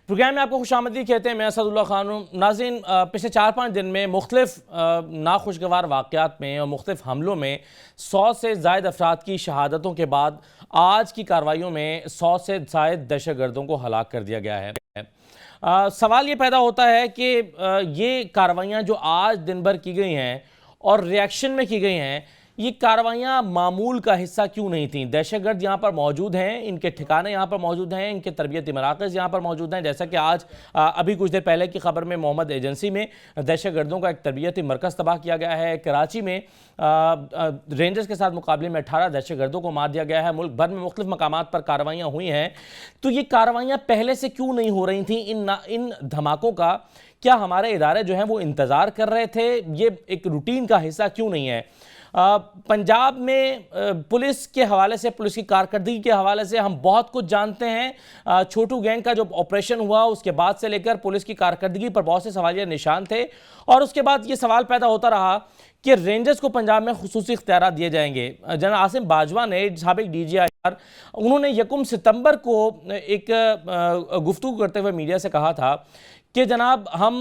Programme میں آپ کو خوش آمدید کہتے ہیں. میں اسد اللہ خان ہوں. ناظرین، پچھلے 4-5 دن میں مختلف ناخوشگوار واقعات میں اور مختلف حملوں میں 100 سے زائد افراد کی شہادتوں کے بعد آج کی کارروائیوں میں 100 سے زائد دہشت گردوں کو ہلاک کر دیا گیا ہے. سوال یہ پیدا ہوتا ہے کہ یہ کارروائیاں جو آج دن بھر کی گئی ہیں اور ریاکشن میں کی گئی ہیں، یہ کارروائیاں معمول کا حصہ کیوں نہیں تھیں؟ دہشت گرد یہاں پر موجود ہیں، ان کے ٹھکانے یہاں پر موجود ہیں، ان کے تربیتی مراکز یہاں پر موجود ہیں. جیسا کہ آج ابھی کچھ دیر پہلے کی خبر میں محمد ایجنسی میں دہشت گردوں کا ایک تربیتی مرکز تباہ کیا گیا ہے. کراچی میں رینجرز کے ساتھ مقابلے میں 18 دہشت گردوں کو مار دیا گیا ہے. ملک بھر میں مختلف مقامات پر کارروائیاں ہوئی ہیں. تو یہ کارروائیاں پہلے سے کیوں نہیں ہو رہی تھیں؟ ان دھماکوں کا کیا ہمارے ادارے جو ہیں وہ انتظار کر رہے تھے؟ یہ ایک روٹین کا حصہ کیوں نہیں ہے؟ پنجاب میں پولیس کے حوالے سے، پولیس کی کارکردگی کے حوالے سے ہم بہت کچھ جانتے ہیں. چھوٹو گینگ کا جو آپریشن ہوا اس کے بعد سے لے کر پولیس کی کارکردگی پر بہت سے سوالیہ نشان تھے، اور اس کے بعد یہ سوال پیدا ہوتا رہا کہ رینجرز کو پنجاب میں خصوصی اختیارات دیے جائیں گے. جنرل عاصم باجوہ نے، سابق ڈی جی آئی آر، انہوں نے 1 ستمبر کو ایک گفتگو کرتے ہوئے میڈیا سے کہا تھا کہ جناب ہم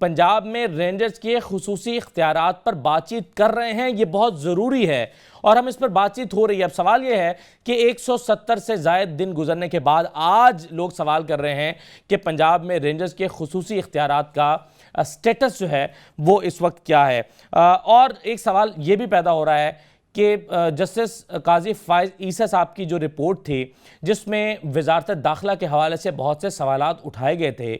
پنجاب میں رینجرز کے خصوصی اختیارات پر بات چیت کر رہے ہیں، یہ بہت ضروری ہے اور ہم اس پر بات چیت ہو رہی ہے. اب سوال یہ ہے کہ 170 سے زائد دن گزرنے کے بعد آج لوگ سوال کر رہے ہیں کہ پنجاب میں رینجرز کے خصوصی اختیارات کا سٹیٹس جو ہے وہ اس وقت کیا ہے. اور ایک سوال یہ بھی پیدا ہو رہا ہے کہ جسٹس قاضی فائز عیسیٰ صاحب کی جو رپورٹ تھی جس میں وزارت داخلہ کے حوالے سے بہت سے سوالات اٹھائے گئے تھے،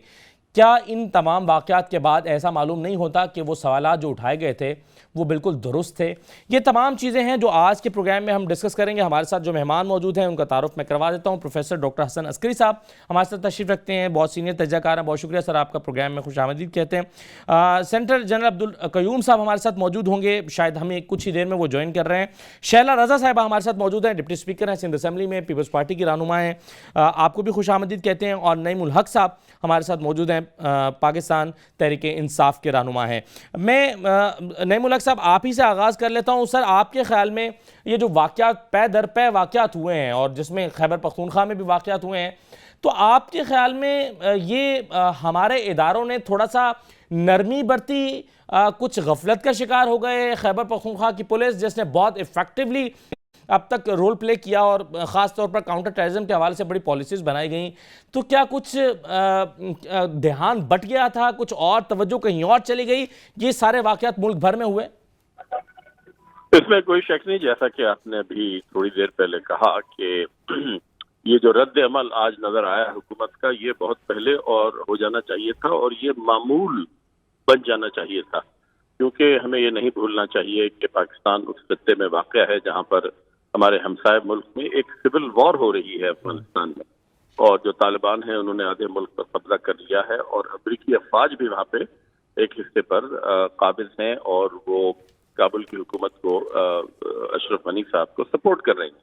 کیا ان تمام واقعات کے بعد ایسا معلوم نہیں ہوتا کہ وہ سوالات جو اٹھائے گئے تھے وہ بالکل درست تھے؟ یہ تمام چیزیں ہیں جو آج کے پروگرام میں ہم ڈسکس کریں گے. ہمارے ساتھ جو مہمان موجود ہیں ان کا تعارف میں کروا دیتا ہوں. پروفیسر ڈاکٹر حسن عسکری صاحب ہمارے ساتھ تشریف رکھتے ہیں، بہت سینئر تجزیہ کار ہیں. بہت شکریہ سر، آپ کا پروگرام میں خوش آمدید کہتے ہیں. سینٹر جنرل عبدالقیوم صاحب ہمارے ساتھ موجود ہوں گے، شاید ہمیں کچھ ہی دیر میں وہ جوائن کر رہے ہیں. شیلا رضا صاحبہ ہمارے ساتھ موجود ہیں، ڈپٹی اسپیکر ہیں سندھ اسمبلی میں، پیپلز پارٹی کی رہنما ہیں، آپ کو بھی خوش آمدید کہتے ہیں. اور نعیم الحق صاحب ہمارے ساتھ موجود ہیں، پاکستان تحریک انصاف کے رہنما ہیں. میں نعیم الحق صاحب آپ ہی سے آغاز کر لیتا ہوں. سر، آپ کے خیال میں یہ جو واقعات پے در پے واقعات ہوئے ہیں اور جس میں خیبر پختونخوا میں بھی واقعات ہوئے ہیں، تو آپ کے خیال میں یہ ہمارے اداروں نے تھوڑا سا نرمی برتی، کچھ غفلت کا شکار ہو گئے؟ خیبر پختونخوا کی پولیس جس نے بہت ایفیکٹولی اب تک رول پلے کیا اور خاص طور پر کاؤنٹر ٹیررزم کے حوالے سے بڑی پالیسیز بنائی گئیں، تو کیا کچھ دھیان بٹ گیا تھا، کچھ اور توجہ کہیں اور چلی گئی؟ یہ سارے واقعات ملک بھر میں ہوئے. اس میں کوئی شک نہیں، جیسا کہ آپ نے ابھی تھوڑی دیر پہلے کہا کہ یہ جو رد عمل آج نظر آیا حکومت کا، یہ بہت پہلے اور ہو جانا چاہیے تھا اور یہ معمول بن جانا چاہیے تھا، کیونکہ ہمیں یہ نہیں بھولنا چاہیے کہ پاکستان اس خطے میں واقع ہے جہاں پر ہمارے ہمسائے ملک میں ایک سول وار ہو رہی ہے افغانستان میں، اور جو طالبان ہیں انہوں نے آدھے ملک پر قبضہ کر لیا ہے اور امریکی افواج بھی وہاں پہ ایک حصے پر قابض ہیں اور وہ کابل کی حکومت کو، اشرف غنی صاحب کو سپورٹ کر رہے ہیں،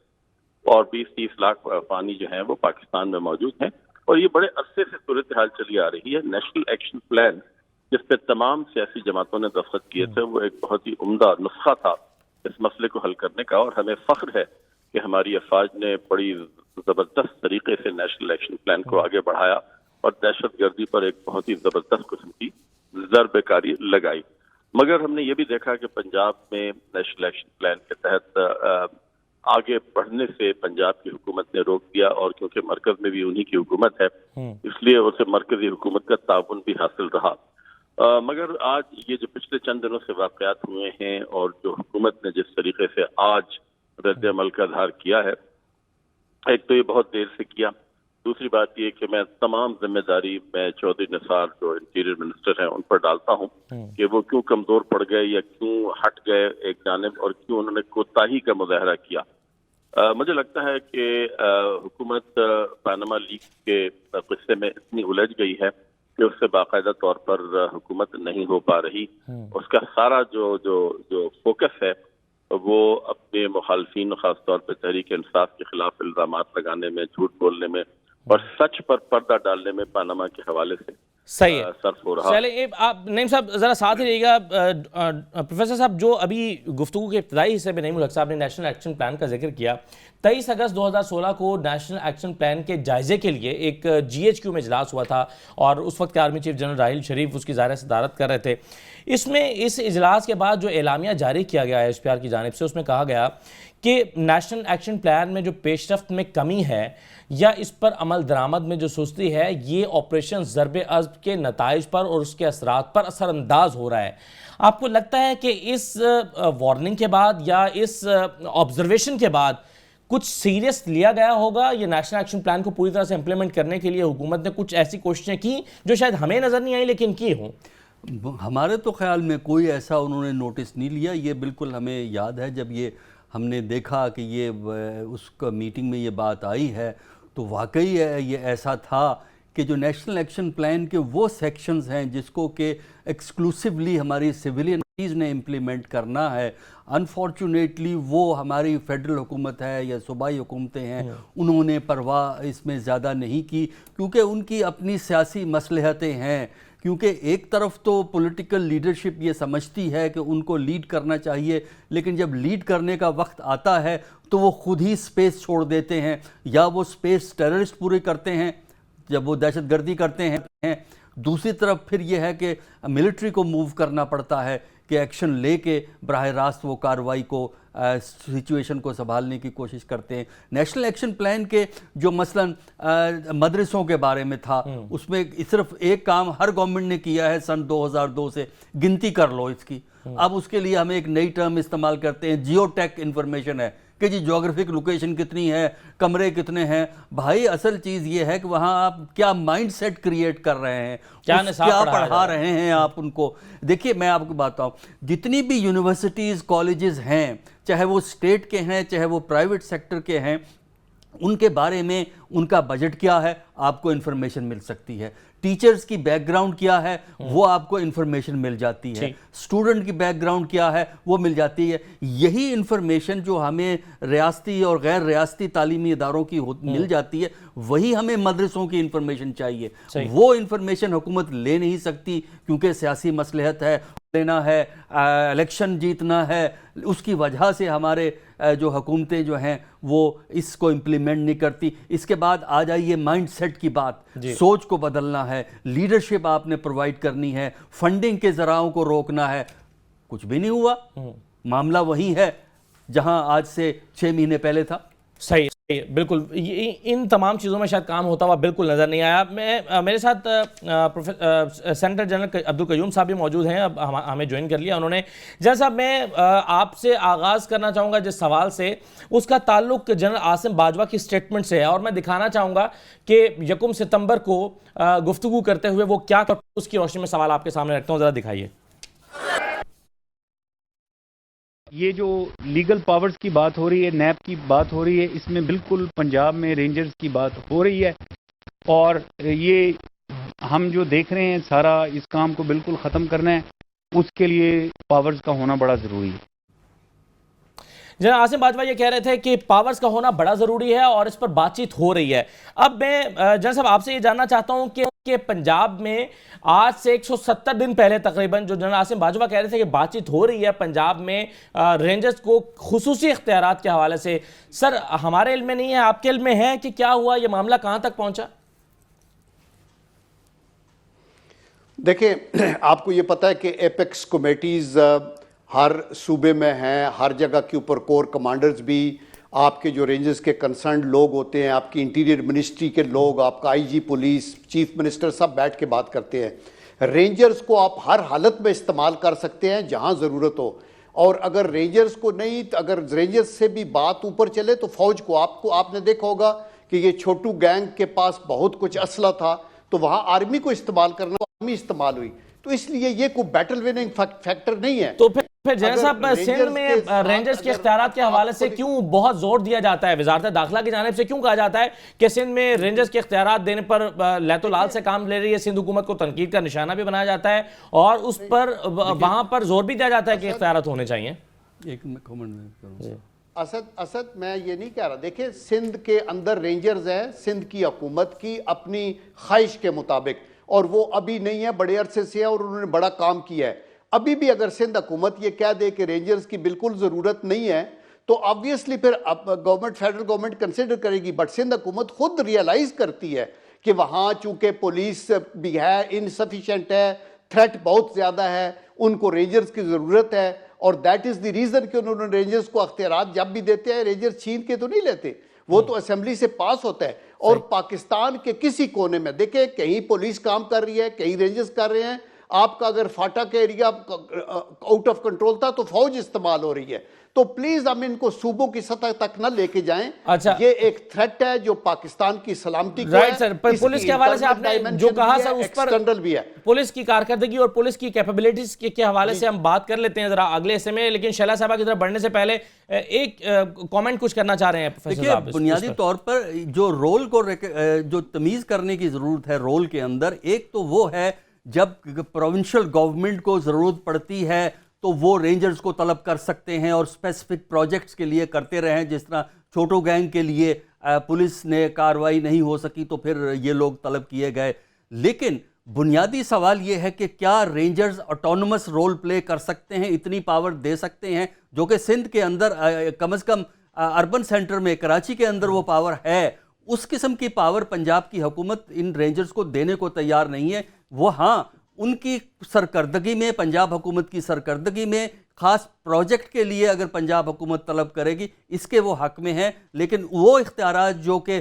اور 20-30 لاکھ افغانی جو ہیں وہ پاکستان میں موجود ہیں. اور یہ بڑے عرصے سے صورتحال چلی آ رہی ہے. نیشنل ایکشن پلان جس پہ تمام سیاسی جماعتوں نے دستخط کیے تھے، وہ ایک بہت ہی عمدہ نسخہ تھا اس مسئلے کو حل کرنے کا، اور ہمیں فخر ہے کہ ہماری افواج نے بڑی زبردست طریقے سے نیشنل ایکشن پلان کو آگے بڑھایا اور دہشت گردی پر ایک بہت ہی زبردست قسم کی ضرب کاری لگائی. مگر ہم نے یہ بھی دیکھا کہ پنجاب میں نیشنل ایکشن پلان کے تحت آگے بڑھنے سے پنجاب کی حکومت نے روک دیا، اور کیونکہ مرکز میں بھی انہی کی حکومت ہے اس لیے اسے مرکزی حکومت کا تعاون بھی حاصل رہا. مگر آج یہ جو پچھلے چند دنوں سے واقعات ہوئے ہیں اور جو حکومت نے جس طریقے سے آج رد عمل کا اظہار کیا ہے، ایک تو یہ بہت دیر سے کیا، دوسری بات یہ کہ میں تمام ذمہ داری میں چودھری نثار جو انٹیریئر منسٹر ہیں ان پر ڈالتا ہوں کہ وہ کیوں کمزور پڑ گئے یا کیوں ہٹ گئے ایک جانب، اور کیوں انہوں نے کوتاہی کا مظاہرہ کیا. مجھے لگتا ہے کہ حکومت پاناما لیکس کے قصے میں اتنی الجھ گئی ہے کہ اس سے باقاعدہ طور پر حکومت نہیں ہو پا رہی. اس کا سارا جو فوکس ہے وہ اپنے مخالفین، خاص طور پہ تحریک انصاف کے خلاف الزامات لگانے میں، جھوٹ بولنے میں اور سچ پر پردہ ڈالنے میں پاناما کے حوالے سے صحیح ہے. صرف ہو رہا. چلیں آپ نعیم صاحب ذرا ساتھ ہی رہیے گا. پروفیسر صاحب، جو ابھی گفتگو کے ابتدائی حصے میں نعیم الحق صاحب نے نیشنل ایکشن پلان کا ذکر کیا، 23 اگست 2016 کو نیشنل ایکشن پلان کے جائزے کے لیے ایک GHQ میں اجلاس ہوا تھا اور اس وقت کے army chief general Raheel Sharif اس کی ظاہر صدارت کر رہے تھے. اس میں اس اجلاس کے بعد جو اعلامیہ جاری کیا گیا ہے SPR کی جانب سے، اس میں کہا گیا کہ نیشنل ایکشن پلان میں جو پیش رفت میں کمی ہے یا اس پر عمل درآمد میں جو سستی ہے، یہ آپریشن ضرب عضب کے نتائج پر اور اس کے اثرات پر اثر انداز ہو رہا ہے. آپ کو لگتا ہے کہ اس وارننگ کے بعد یا اس آبزرویشن کے بعد کچھ سیریس لیا گیا ہوگا؟ یہ نیشنل ایکشن پلان کو پوری طرح سے امپلیمنٹ کرنے کے لیے حکومت نے کچھ ایسی کوششیں کی جو شاید ہمیں نظر نہیں آئی لیکن کی ہوں؟ ہمارے تو خیال میں کوئی ایسا انہوں نے نوٹس نہیں لیا. یہ بالکل ہمیں یاد ہے جب یہ ہم نے دیکھا کہ یہ اس کا میٹنگ میں یہ بات آئی ہے تو واقعی یہ ایسا تھا کہ جو نیشنل ایکشن پلان کے وہ سیکشنز ہیں جس کو کہ ایکسکلوسیولی ہماری سویلین نے امپلیمنٹ کرنا ہے، انفارچونیٹلی وہ ہماری فیڈرل حکومت ہے یا صوبائی حکومتیں ہیں، انہوں نے پرواہ اس میں زیادہ نہیں کی کیونکہ ان کی اپنی سیاسی مصلحتیں ہیں. کیونکہ ایک طرف تو پولیٹیکل لیڈرشپ یہ سمجھتی ہے کہ ان کو لیڈ کرنا چاہیے، لیکن جب لیڈ کرنے کا وقت آتا ہے تو وہ خود ہی سپیس چھوڑ دیتے ہیں، یا وہ سپیس ٹیررسٹ پورے کرتے ہیں جب وہ دہشت گردی کرتے ہیں. دوسری طرف پھر یہ ہے کہ ملٹری کو موو کرنا پڑتا ہے کہ ایکشن لے کے براہ راست وہ کارروائی کو سچویشن کو سنبھالنے کی کوشش کرتے ہیں. نیشنل ایکشن پلان کے جو مثلاً مدرسوں کے بارے میں تھا، اس میں صرف ایک کام ہر گورنمنٹ نے کیا ہے سن 2002 سے، گنتی کر لو اس کی. اب اس کے لیے ہم ایک نئی ٹرم استعمال کرتے ہیں، جیو ٹیک انفارمیشن ہے کہ جی جیوگرافک لوکیشن کتنی ہے، کمرے کتنے ہیں. بھائی اصل چیز یہ ہے کہ وہاں آپ کیا مائنڈ سیٹ کریٹ کر رہے ہیں، کیا پڑھا رہے ہیں آپ ان کو. دیکھیے میں آپ کو بتاؤں، جتنی بھی یونیورسٹیز کالجز ہیں، چاہے وہ اسٹیٹ کے ہیں چاہے وہ پرائیویٹ سیکٹر کے ہیں، ان کے بارے میں ان کا بجٹ کیا ہے آپ کو انفارمیشن مل سکتی ہے. ٹیچرز کی بیک گراؤنڈ کیا ہے وہ آپ کو انفارمیشن مل جاتی ہے. اسٹوڈنٹ کی بیک گراؤنڈ کیا ہے وہ مل جاتی ہے. یہی انفارمیشن جو ہمیں ریاستی اور غیر ریاستی تعلیمی اداروں کی مل جاتی ہے، وہی ہمیں مدرسوں کی انفارمیشن چاہیے. وہ انفارمیشن حکومت لے نہیں سکتی کیونکہ سیاسی مصلحت ہے، لینا ہے، الیکشن جیتنا ہے. اس کی وجہ سے ہمارے جو حکومتیں جو ہیں وہ اس کو امپلیمنٹ نہیں کرتی. اس کے بعد آ جائیے مائنڈ سیٹ کی بات، سوچ کو بدلنا ہے، لیڈرشپ آپ نے پرووائڈ کرنی ہے، فنڈنگ کے ذرائعوں کو روکنا ہے. کچھ بھی نہیں ہوا، معاملہ وہی ہے جہاں آج سے 6 مہینے پہلے تھا. صحیح بالکل. ان تمام چیزوں میں شاید کام ہوتا ہوا بالکل نظر نہیں آیا. میرے ساتھ سینیٹر جنرل عبدالقیوم صاحب بھی موجود ہیں، اب ہمیں جوائن کر لیا انہوں نے. جنرل صاحب میں آپ سے آغاز کرنا چاہوں گا جس سوال سے، اس کا تعلق جنرل عاصم باجوہ کی سٹیٹمنٹ سے ہے اور میں دکھانا چاہوں گا کہ 1 ستمبر کو گفتگو کرتے ہوئے وہ کیا کرتے، اس کی روشنی میں سوال آپ کے سامنے رکھتا ہوں، ذرا دکھائیے. یہ جو لیگل پاورز کی بات ہو رہی ہے، نیب کی بات ہو رہی ہے، اس میں بالکل پنجاب میں رینجرز کی بات ہو رہی ہے اور یہ ہم جو دیکھ رہے ہیں سارا اس کام کو بالکل ختم کرنا ہے، اس کے لیے پاورز کا ہونا بڑا ضروری ہے. جنرل عاصم باجوہ یہ کہہ رہے تھے کہ پاورز کا ہونا بڑا ضروری ہے اور اس پر بات چیت ہو رہی ہے. اب میں جنرل صاحب آپ سے یہ جاننا چاہتا ہوں کہ پنجاب میں آج سے 170 دن پہلے تقریباً جو جنرل عاصم باجوہ کہہ رہے تھے کہ بات چیت ہو رہی ہے پنجاب میں رینجرز کو خصوصی اختیارات کے حوالے سے، سر ہمارے علم میں نہیں ہے، آپ کے علم میں ہے کہ کیا ہوا، یہ معاملہ کہاں تک پہنچا؟ دیکھیں آپ کو یہ پتا ہے کہ ایپیکس کمیٹیز ہر صوبے میں ہیں، ہر جگہ کے اوپر کور کمانڈرز بھی، آپ کے جو رینجرز کے کنسرنڈ لوگ ہوتے ہیں، آپ کی انٹیریئر منسٹری کے لوگ، آپ کا IG پولیس، چیف منسٹر، سب بیٹھ کے بات کرتے ہیں. رینجرز کو آپ ہر حالت میں استعمال کر سکتے ہیں جہاں ضرورت ہو، اور اگر رینجرز کو نہیں، اگر رینجرز سے بھی بات اوپر چلے تو فوج کو آپ نے دیکھا ہوگا کہ یہ چھوٹو گینگ کے پاس بہت کچھ اسلحہ تھا تو وہاں آرمی کو استعمال کرنا، آرمی استعمال ہوئی. تو اس لیے یہ کوئی بیٹل وننگ فیکٹر نہیں ہے. تو پھر جنرل صاحب سندھ میں رینجرز کے اختیارات کے حوالے سے کیوں بہت زور دیا جاتا ہے، وزارت داخلہ کی جانب سے کیوں کہا جاتا ہے کہ سندھ میں رینجرز کے اختیارات دینے پر لیت و لال سے کام لے رہی ہے، سندھ حکومت کو تنقید کا نشانہ بھی بنایا جاتا ہے اور اس پر وہاں پر زور بھی دیا جاتا ہے کہ اختیارات ہونے چاہیے؟ ایک کمنٹ کروں. اسد میں یہ نہیں کہہ رہا، دیکھیں سندھ کے اندر رینجرز ہیں، سندھ کی حکومت کی اپنی خواہش کے مطابق اور وہ ابھی نہیں ہے، بڑے عرصے سے ہے اور انہوں نے بڑا کام کیا ہے. ابھی بھی اگر سندھ حکومت یہ کہہ دے کہ رینجرز کی بالکل ضرورت نہیں ہے تو آبویسلی پھر گورنمنٹ، فیڈرل گورنمنٹ کنسیڈر کرے گی. بٹ سندھ حکومت خود ریئلائز کرتی ہے کہ وہاں چونکہ پولیس بھی ہے، انسفیشینٹ ہے، تھریٹ بہت زیادہ ہے، ان کو رینجرز کی ضرورت ہے. اور دیٹ از دی ریزن کہ انہوں نے رینجرز کو اختیارات جب بھی دیتے ہیں رینجرز چھین کے تو نہیں لیتے، وہ تو اسمبلی سے پاس ہوتا ہے. اور پاکستان کے کسی کونے میں دیکھیں، کہیں پولیس کام کر رہی ہے، کہیں رینجرز کر رہے ہیں. آپ کا اگر فاٹا کا ایریا آؤٹ آف کنٹرول تھا تو فوج استعمال ہو رہی ہے. تو پلیز ہم ان کو صوبوں کی سطح تک نہ لے کے جائیں. یہ ایک تھریٹ ہے جو پاکستان کی سلامتی کو رائٹ سر. پولیس کے حوالے سے آپ نے جو کہا سر اس پر بھی ہے، پولیس کی کارکردگی اور پولیس کی کیپیبلٹیز کے حوالے سے ہم بات کر لیتے ہیں ذرا اگلے حصے میں. لیکن شیلا صاحبہ کی طرف بڑھنے سے پہلے ایک کامنٹ کچھ کرنا چاہ رہے ہیں پروفیسر صاحب. بنیادی طور پر جو رول کو جو تمیز کرنے کی ضرورت ہے رول کے اندر، ایک تو وہ ہے جب پروونشل گورنمنٹ کو ضرورت پڑتی ہے تو وہ رینجرز کو طلب کر سکتے ہیں اور اسپیسیفک پروجیکٹس کے لیے کرتے رہیں. جس طرح چھوٹو گینگ کے لیے پولیس نے کارروائی نہیں ہو سکی تو پھر یہ لوگ طلب کیے گئے. لیکن بنیادی سوال یہ ہے کہ کیا رینجرز آٹونومس رول پلے کر سکتے ہیں، اتنی پاور دے سکتے ہیں جو کہ سندھ کے اندر کم از کم اربن سینٹر میں کراچی کے اندر وہ پاور ہے. اس قسم کی پاور پنجاب کی حکومت ان رینجرز کو دینے کو تیار نہیں ہے. وہ ہاں ان کی سرکردگی میں، پنجاب حکومت کی سرکردگی میں خاص پروجیکٹ کے لیے اگر پنجاب حکومت طلب کرے گی اس کے وہ حق میں ہیں. لیکن وہ اختیارات جو کہ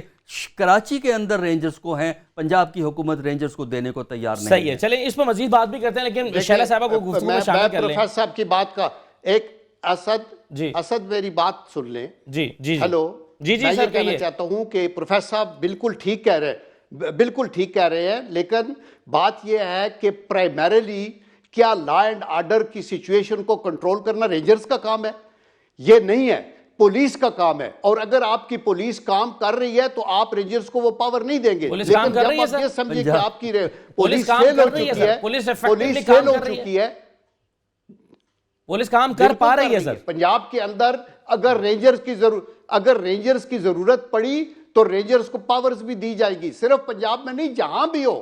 کراچی کے اندر رینجرز کو ہیں، پنجاب کی حکومت رینجرز کو دینے کو تیار نہیں. صحیح ہے، چلیں اس پر مزید بات بھی کرتے ہیں. لیکن شیلا صاحبہ کو گفتگو میں شامل کر لیں. پروفیسر صاحب کی بات کا ایک اسد میری بات سن لیں. جی جی ہیلو جی جی میں سر یہ کہنا چاہتا ہوں کہ پروفیسر صاحب بالکل ٹھیک کہہ رہے ہیں، بالکل ٹھیک کہہ رہے ہیں. لیکن بات یہ ہے کہ پرائمریلی کیا لا اینڈ آرڈر کی سچویشن کو کنٹرول کرنا رینجرز کا کام ہے؟ یہ نہیں ہے، پولیس کا کام ہے. اور اگر آپ کی پولیس کام کر رہی ہے تو آپ رینجرز کو وہ پاور نہیں دیں گے. پولیس کام کر رہی ہے سر، یہ سمجھے کہ آپ کی پولیس فیل ہو کر رہی ہے چکی ہے، پولیس فیل ہو چکی ہے. پولیس کام کر پا رہی ہے سر. پنجاب کے اندر اگر رینجرز کی ضرورت پڑی تو رینجرز کو پاورز بھی دی جائے گی. صرف پنجاب میں نہیں، جہاں بھی ہو.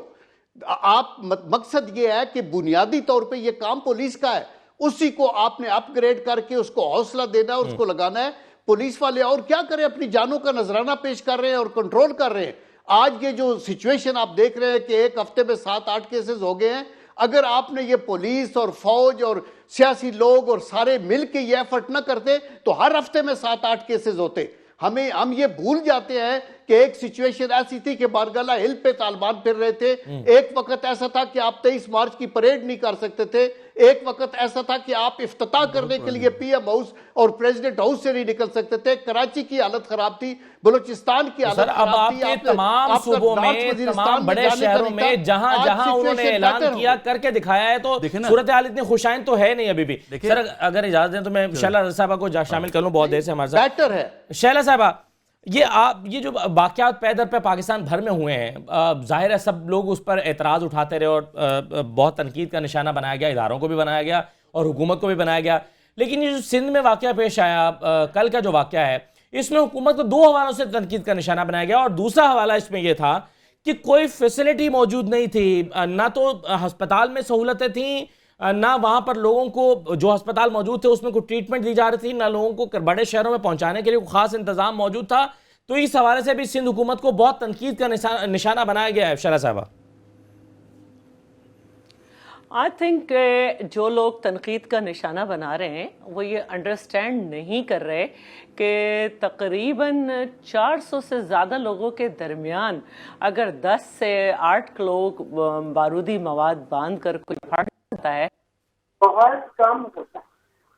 آپ مقصد یہ ہے کہ بنیادی طور پہ یہ کام پولیس کا ہے، اسی کو آپ نے اپ گریڈ کر کے اس کو حوصلہ دینا ہے اور اس کو لگانا ہے. پولیس والے اور کیا کریں، اپنی جانوں کا نذرانہ پیش کر رہے ہیں اور کنٹرول کر رہے ہیں. آج یہ جو سچویشن آپ دیکھ رہے ہیں کہ ایک ہفتے میں 7-8 کیسز ہو گئے ہیں. اگر آپ نے یہ پولیس اور فوج اور سیاسی لوگ اور سارے مل کے یہ ایفرٹ نہ کرتے تو ہر ہفتے میں 7-8 کیسز ہوتے. ہم یہ بھول جاتے ہیں کہ ایک سچویشن ایسی تھی کہ بارگالہ ہل پہ طالبان پھر رہے تھے. ایک وقت ایسا تھا کہ آپ 23 مارچ کی پریڈ نہیں کر سکتے تھے. ایک وقت ایسا تھا کہ آپ افتتاح کرنے کے لیے پی ایم ہاؤس اور پریزیڈنٹ ہاؤس سے نہیں نکل سکتے تھے. کراچی کی حالت خراب تھی، بلوچستان کی حالت اب خراب آپ تھی. کے تمام صوبوں میں، تمام بڑے شہروں میں جہاں جہاں انہوں نے اعلان کیا کر کے دکھایا ہے تو صورتحال اتنی خوشائن تو ہے نہیں ابھی بھی. سر اگر اجازت دیں تو میں شیلا صاحبہ کو شامل کر لوں، بہت دیر سے ہمارے ساتھ بیٹر ہے. شیلا صاحبہ، یہ جو واقعات پے در پہ پاکستان بھر میں ہوئے ہیں، ظاہر ہے سب لوگ اس پر اعتراض اٹھاتے رہے اور بہت تنقید کا نشانہ بنایا گیا، اداروں کو بھی بنایا گیا اور حکومت کو بھی بنایا گیا. لیکن یہ جو سندھ میں واقعہ پیش آیا، کل کا جو واقعہ ہے، اس میں حکومت کو 2 حوالوں سے تنقید کا نشانہ بنایا گیا. اور دوسرا حوالہ اس میں یہ تھا کہ کوئی فیسلٹی موجود نہیں تھی، نہ تو ہسپتال میں سہولتیں تھیں، نہ وہاں پر لوگوں کو جو ہسپتال موجود تھے اس میں کوئی ٹریٹمنٹ دی جا رہی تھی، نہ لوگوں کو بڑے شہروں میں پہنچانے کے لیے کوئی خاص انتظام موجود تھا. تو اس حوالے سے بھی سندھ حکومت کو بہت تنقید کا نشانہ بنایا گیا ہے. شیلا صاحبہ، آئی تھنک جو لوگ تنقید کا نشانہ بنا رہے ہیں وہ یہ انڈرسٹینڈ نہیں کر رہے کہ تقریباً 400 سے زیادہ لوگوں کے درمیان اگر 10 سے 8 لوگ بارودی مواد باندھ کر کوئی پھاڑ دیتا ہے بہت کم ہوتا ہے.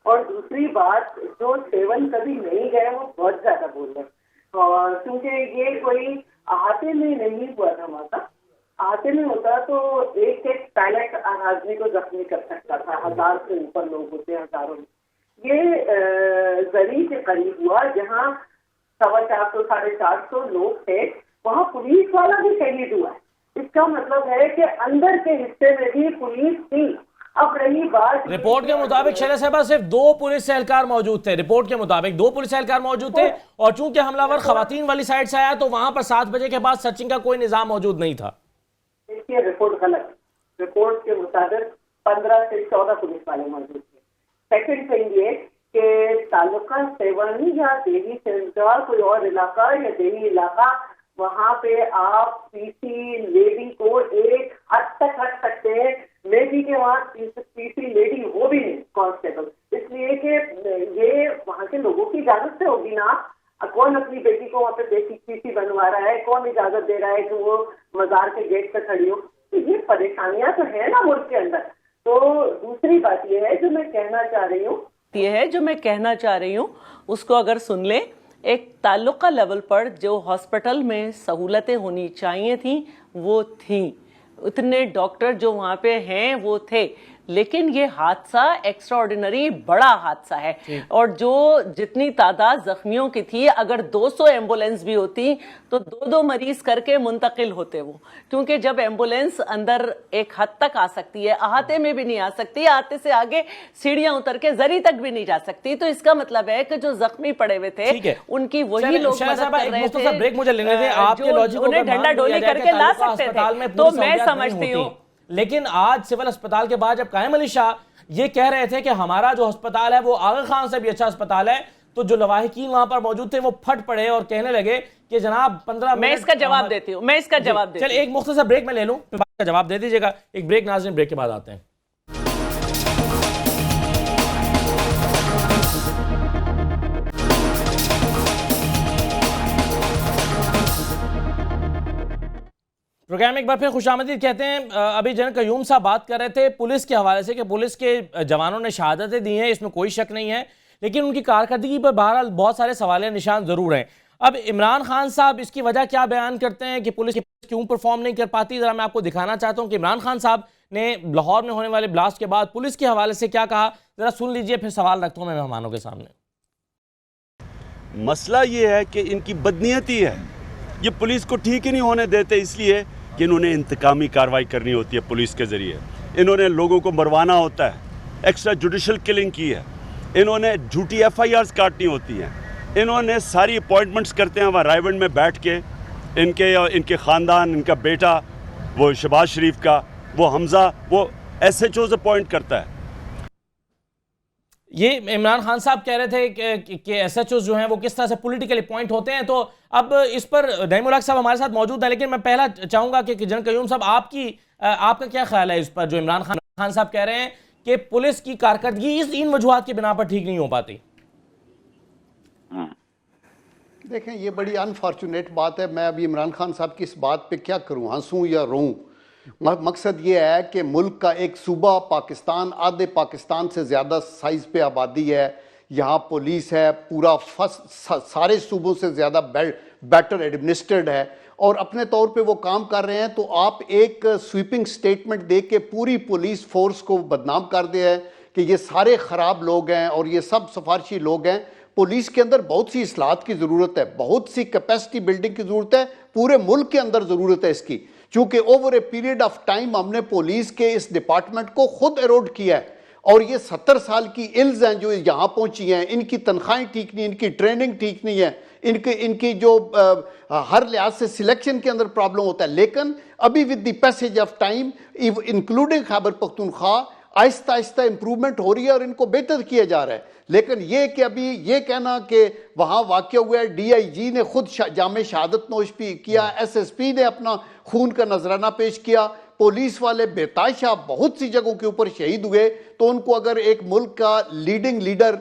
اور دوسری بات، جو سیون کبھی نہیں گئے وہ بہت زیادہ بول رہے ہیں. اور کیونکہ یہ کوئی احاطے میں نہیں ہوا تھا، ماتا احاطے میں ہوتا تو ایک پیلٹ آدمی کو زخمی کر سکتا تھا. 1000 سے اوپر لوگ ہوتے ہیں، ہزاروں میں. یہ زری کے قریب ہوا جہاں 450 450 لوگ تھے، وہاں پولیس والا بھی شہید ہوا ہے. اس کا مطلب ہے کہ اندر کے حصے میں بھی پولیس تھی. اب رہی بات، رپورٹ کے مطابق شیلا صاحبہ صرف 2 پولیس اہلکار موجود تھے. رپورٹ کے مطابق 2 پولیس اہلکار موجود تھے، اور چونکہ حملہ ور خواتین والی سائڈ سے آیا تو وہاں پر 7 بجے کے بعد سرچنگ کا کوئی نظام موجود نہیں تھا. دیکھیے رپورٹ غلط، رپورٹ کے مطابق 15 سے 14 پولیس والے موجود تھے۔ سیکنڈ تھنگ یہ کہ تعلقہ 7 یا دہلی سینٹر کوئی اور علاقہ یا دیہی علاقہ، وہاں پہ آپ پی سی لیڈی کو ایک حد تک رکھ سکتے ہیں، مے بی کہ وہاں پی سی لیڈی ہو بھی نہیں کانسٹیبل، اس لیے کہ یہ وہاں کے لوگوں کی اجازت سے ہوگی نا۔ کون اپنی بیٹی کو وہاں پہ پی سی بنوا رہا ہے، کون اجازت دے رہا ہے کہ وہ مزار کے گیٹ پہ کھڑی ہو؟ تو یہ پریشانیاں تو ہیں نا ملک کے اندر۔ تو دوسری بات یہ ہے جو میں کہنا چاہ رہی ہوں اس کو اگر سن لیں، ایک تعلقہ لیول پر جو ہاسپٹل میں سہولتیں ہونی چاہیے تھیں وہ تھیں، اتنے ڈاکٹر جو وہاں پہ ہیں وہ تھے، لیکن یہ حادثہ ایکسٹرا آرڈینری بڑا حادثہ ہے، اور جو جتنی تعداد زخمیوں کی تھی، اگر 200 ایمبولینس بھی ہوتی تو 2 مریض کر کے منتقل ہوتے وہ، کیونکہ جب ایمبولینس اندر ایک حد تک آ سکتی ہے، احاطے میں بھی نہیں آ سکتی، احاطے سے آگے سیڑھیاں اتر کے زری تک بھی نہیں جا سکتی، تو اس کا مطلب ہے کہ جو زخمی پڑے ہوئے تھے ان کی وہی لوگ مدد کر رہے تھے جو انہیں ڈھنڈا ڈولی کر کے لا سکتے تھے۔ تو میں سمجھتی ہوں، لیکن آج سول اسپتال کے بعد جب قائم علی شاہ یہ کہہ رہے تھے کہ ہمارا جو ہسپتال ہے وہ آغا خان سے بھی اچھا ہسپتال ہے، تو جو لواحقین وہاں پر موجود تھے وہ پھٹ پڑے اور کہنے لگے کہ جناب 15 منٹ میں اس کا جواب دیتی ہوں، چل ایک مختصر بریک میں لے لوں، پھر بات کا جواب دے دیجیے گا۔ ایک بریک ناظرین، بریک کے بعد آتے ہیں۔ پروگرام ایک بار پھر خوش آمدید کہتے ہیں۔ ابھی جنرل قیوم صاحب بات کر رہے تھے پولیس کے حوالے سے کہ پولیس کے جوانوں نے شہادتیں دی ہیں، اس میں کوئی شک نہیں ہے، لیکن ان کی کارکردگی پر بہرحال بہت سارے سوالیہ نشان ضرور ہیں۔ اب عمران خان صاحب اس کی وجہ کیا بیان کرتے ہیں کہ پولیس کیوں پرفارم نہیں کر پاتی؟ ذرا میں آپ کو دکھانا چاہتا ہوں کہ عمران خان صاحب نے لاہور میں ہونے والے بلاسٹ کے بعد پولیس کے حوالے سے کیا کہا، ذرا سن لیجئے، پھر سوال رکھتا ہوں میں مہمانوں کے سامنے۔ مسئلہ یہ ہے کہ ان کی بدنیتی ہے، یہ پولیس کو ٹھیک ہی نہیں ہونے دیتے، اس لیے کہ انہوں نے انتقامی کارروائی کرنی ہوتی ہے پولیس کے ذریعے، انہوں نے لوگوں کو مروانا ہوتا ہے، ایکسٹرا جوڈیشل کلنگ کی ہے، انہوں نے جھوٹی ایف آئی آرز کاٹنی ہوتی ہیں، انہوں نے ساری اپوائنٹمنٹس کرتے ہیں وہاں رائے ونڈ میں بیٹھ کے، ان کے خاندان، ان کا بیٹا وہ شہباز شریف کا، وہ حمزہ، وہ ایس ایچ اوز اپوائنٹ کرتا ہے۔ یہ عمران خان صاحب کہہ رہے تھے کہ ایس ایچ اوز جو ہیں وہ کس طرح سے پولیٹیکلی اپوائنٹ ہوتے ہیں، تو اب اس پر نعیم الحق صاحب ہمارے ساتھ موجود ہیں، لیکن میں پہلا چاہوں گا کہ جنرل قیوم صاحب آپ کا کیا خیال ہے اس پر جو عمران خان صاحب کہہ رہے ہیں کہ پولیس کی کارکردگی ان وجوہات کی بنا پر ٹھیک نہیں ہو پاتی؟ دیکھیں یہ بڑی انفارچونیٹ بات ہے، میں ابھی عمران خان صاحب کی اس بات پہ کیا کروں، ہنسوں یا روں؟ مقصد یہ ہے کہ ملک کا ایک صوبہ پاکستان، آدھے پاکستان سے زیادہ سائز پہ آبادی ہے، یہاں پولیس ہے، پورا سارے صوبوں سے زیادہ بیٹر ایڈمنسٹرڈ ہے، اور اپنے طور پہ وہ کام کر رہے ہیں، تو آپ ایک سویپنگ سٹیٹمنٹ دے کے پوری پولیس فورس کو بدنام کر دے ہیں کہ یہ سارے خراب لوگ ہیں اور یہ سب سفارشی لوگ ہیں۔ پولیس کے اندر بہت سی اصلاحات کی ضرورت ہے، بہت سی کیپیسٹی بلڈنگ کی ضرورت ہے، پورے ملک کے اندر ضرورت ہے اس کی، چونکہ over a period of time ہم نے پولیس کے اس ڈپارٹمنٹ کو خود ایروڈ کیا ہے، اور یہ 70 سال کی ایلز ہیں جو یہاں پہنچی ہیں، ان کی تنخواہیں ٹھیک نہیں، ان کی ٹریننگ ٹھیک نہیں ہے، ان کی جو ہر لحاظ سے سلیکشن کے اندر پرابلم ہوتا ہے، لیکن ابھی with the passage of time including Khyber Pakhtunkhwa آہستہ آہستہ امپرومنٹ ہو رہی ہے اور ان کو بہتر کیا جا رہا ہے۔ لیکن یہ کہ ابھی یہ کہنا کہ وہاں واقع ہوا ہے، ڈی آئی جی نے خود جامع شہادت نوش بھی کیا، ایس ایس پی نے اپنا خون کا نذرانہ پیش کیا، پولیس والے بےتاشا بہت سی جگہوں کے اوپر شہید ہوئے، تو ان کو اگر ایک ملک کا لیڈنگ لیڈر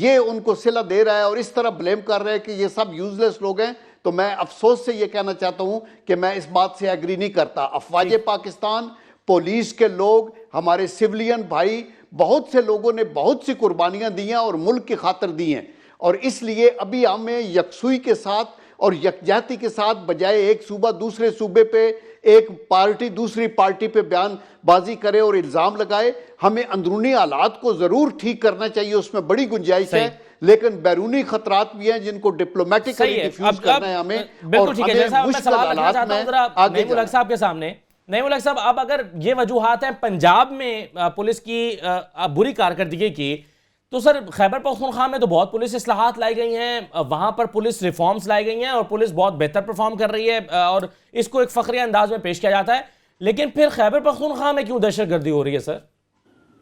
یہ ان کو صلہ دے رہا ہے اور اس طرح بلیم کر رہا ہے کہ یہ سب یوزلیس لوگ ہیں، تو میں افسوس سے یہ کہنا چاہتا ہوں کہ میں اس بات سے ایگری نہیں کرتا۔ افواج پاکستان، پولیس کے لوگ، ہمارے سیولین بھائی، بہت سے لوگوں نے بہت سی قربانیاں دی ہیں اور ملک کی خاطر دی ہیں، اور اس لیے ابھی ہمیں یکسوئی کے ساتھ اور یکجہتی کے ساتھ، بجائے ایک صوبہ دوسرے صوبے پہ، ایک پارٹی دوسری پارٹی پہ بیان بازی کرے اور الزام لگائے، ہمیں اندرونی حالات کو ضرور ٹھیک کرنا چاہیے، اس میں بڑی گنجائش ہے، لیکن بیرونی خطرات بھی ہیں جن کو ڈپلومیٹکلی ڈیفیوز کرنا ہے ہمیں، اور ہمیں مشکل حالات میں آگے نعیم الحق صاحب کے سامنے۔ نعیم الحق صاحب، اب اگر یہ وجوہات ہیں پنجاب میں پولیس کی بری کارکردگی کی، تو سر خیبر پختونخوا میں تو بہت پولیس اصلاحات لائی گئی ہیں، وہاں پر پولیس ریفارمز لائی گئی ہیں اور پولیس بہت بہتر پرفارم کر رہی ہے اور اس کو ایک فخری انداز میں پیش کیا جاتا ہے، لیکن پھر خیبر پختونخوا میں کیوں دہشت گردی ہو رہی ہے سر؟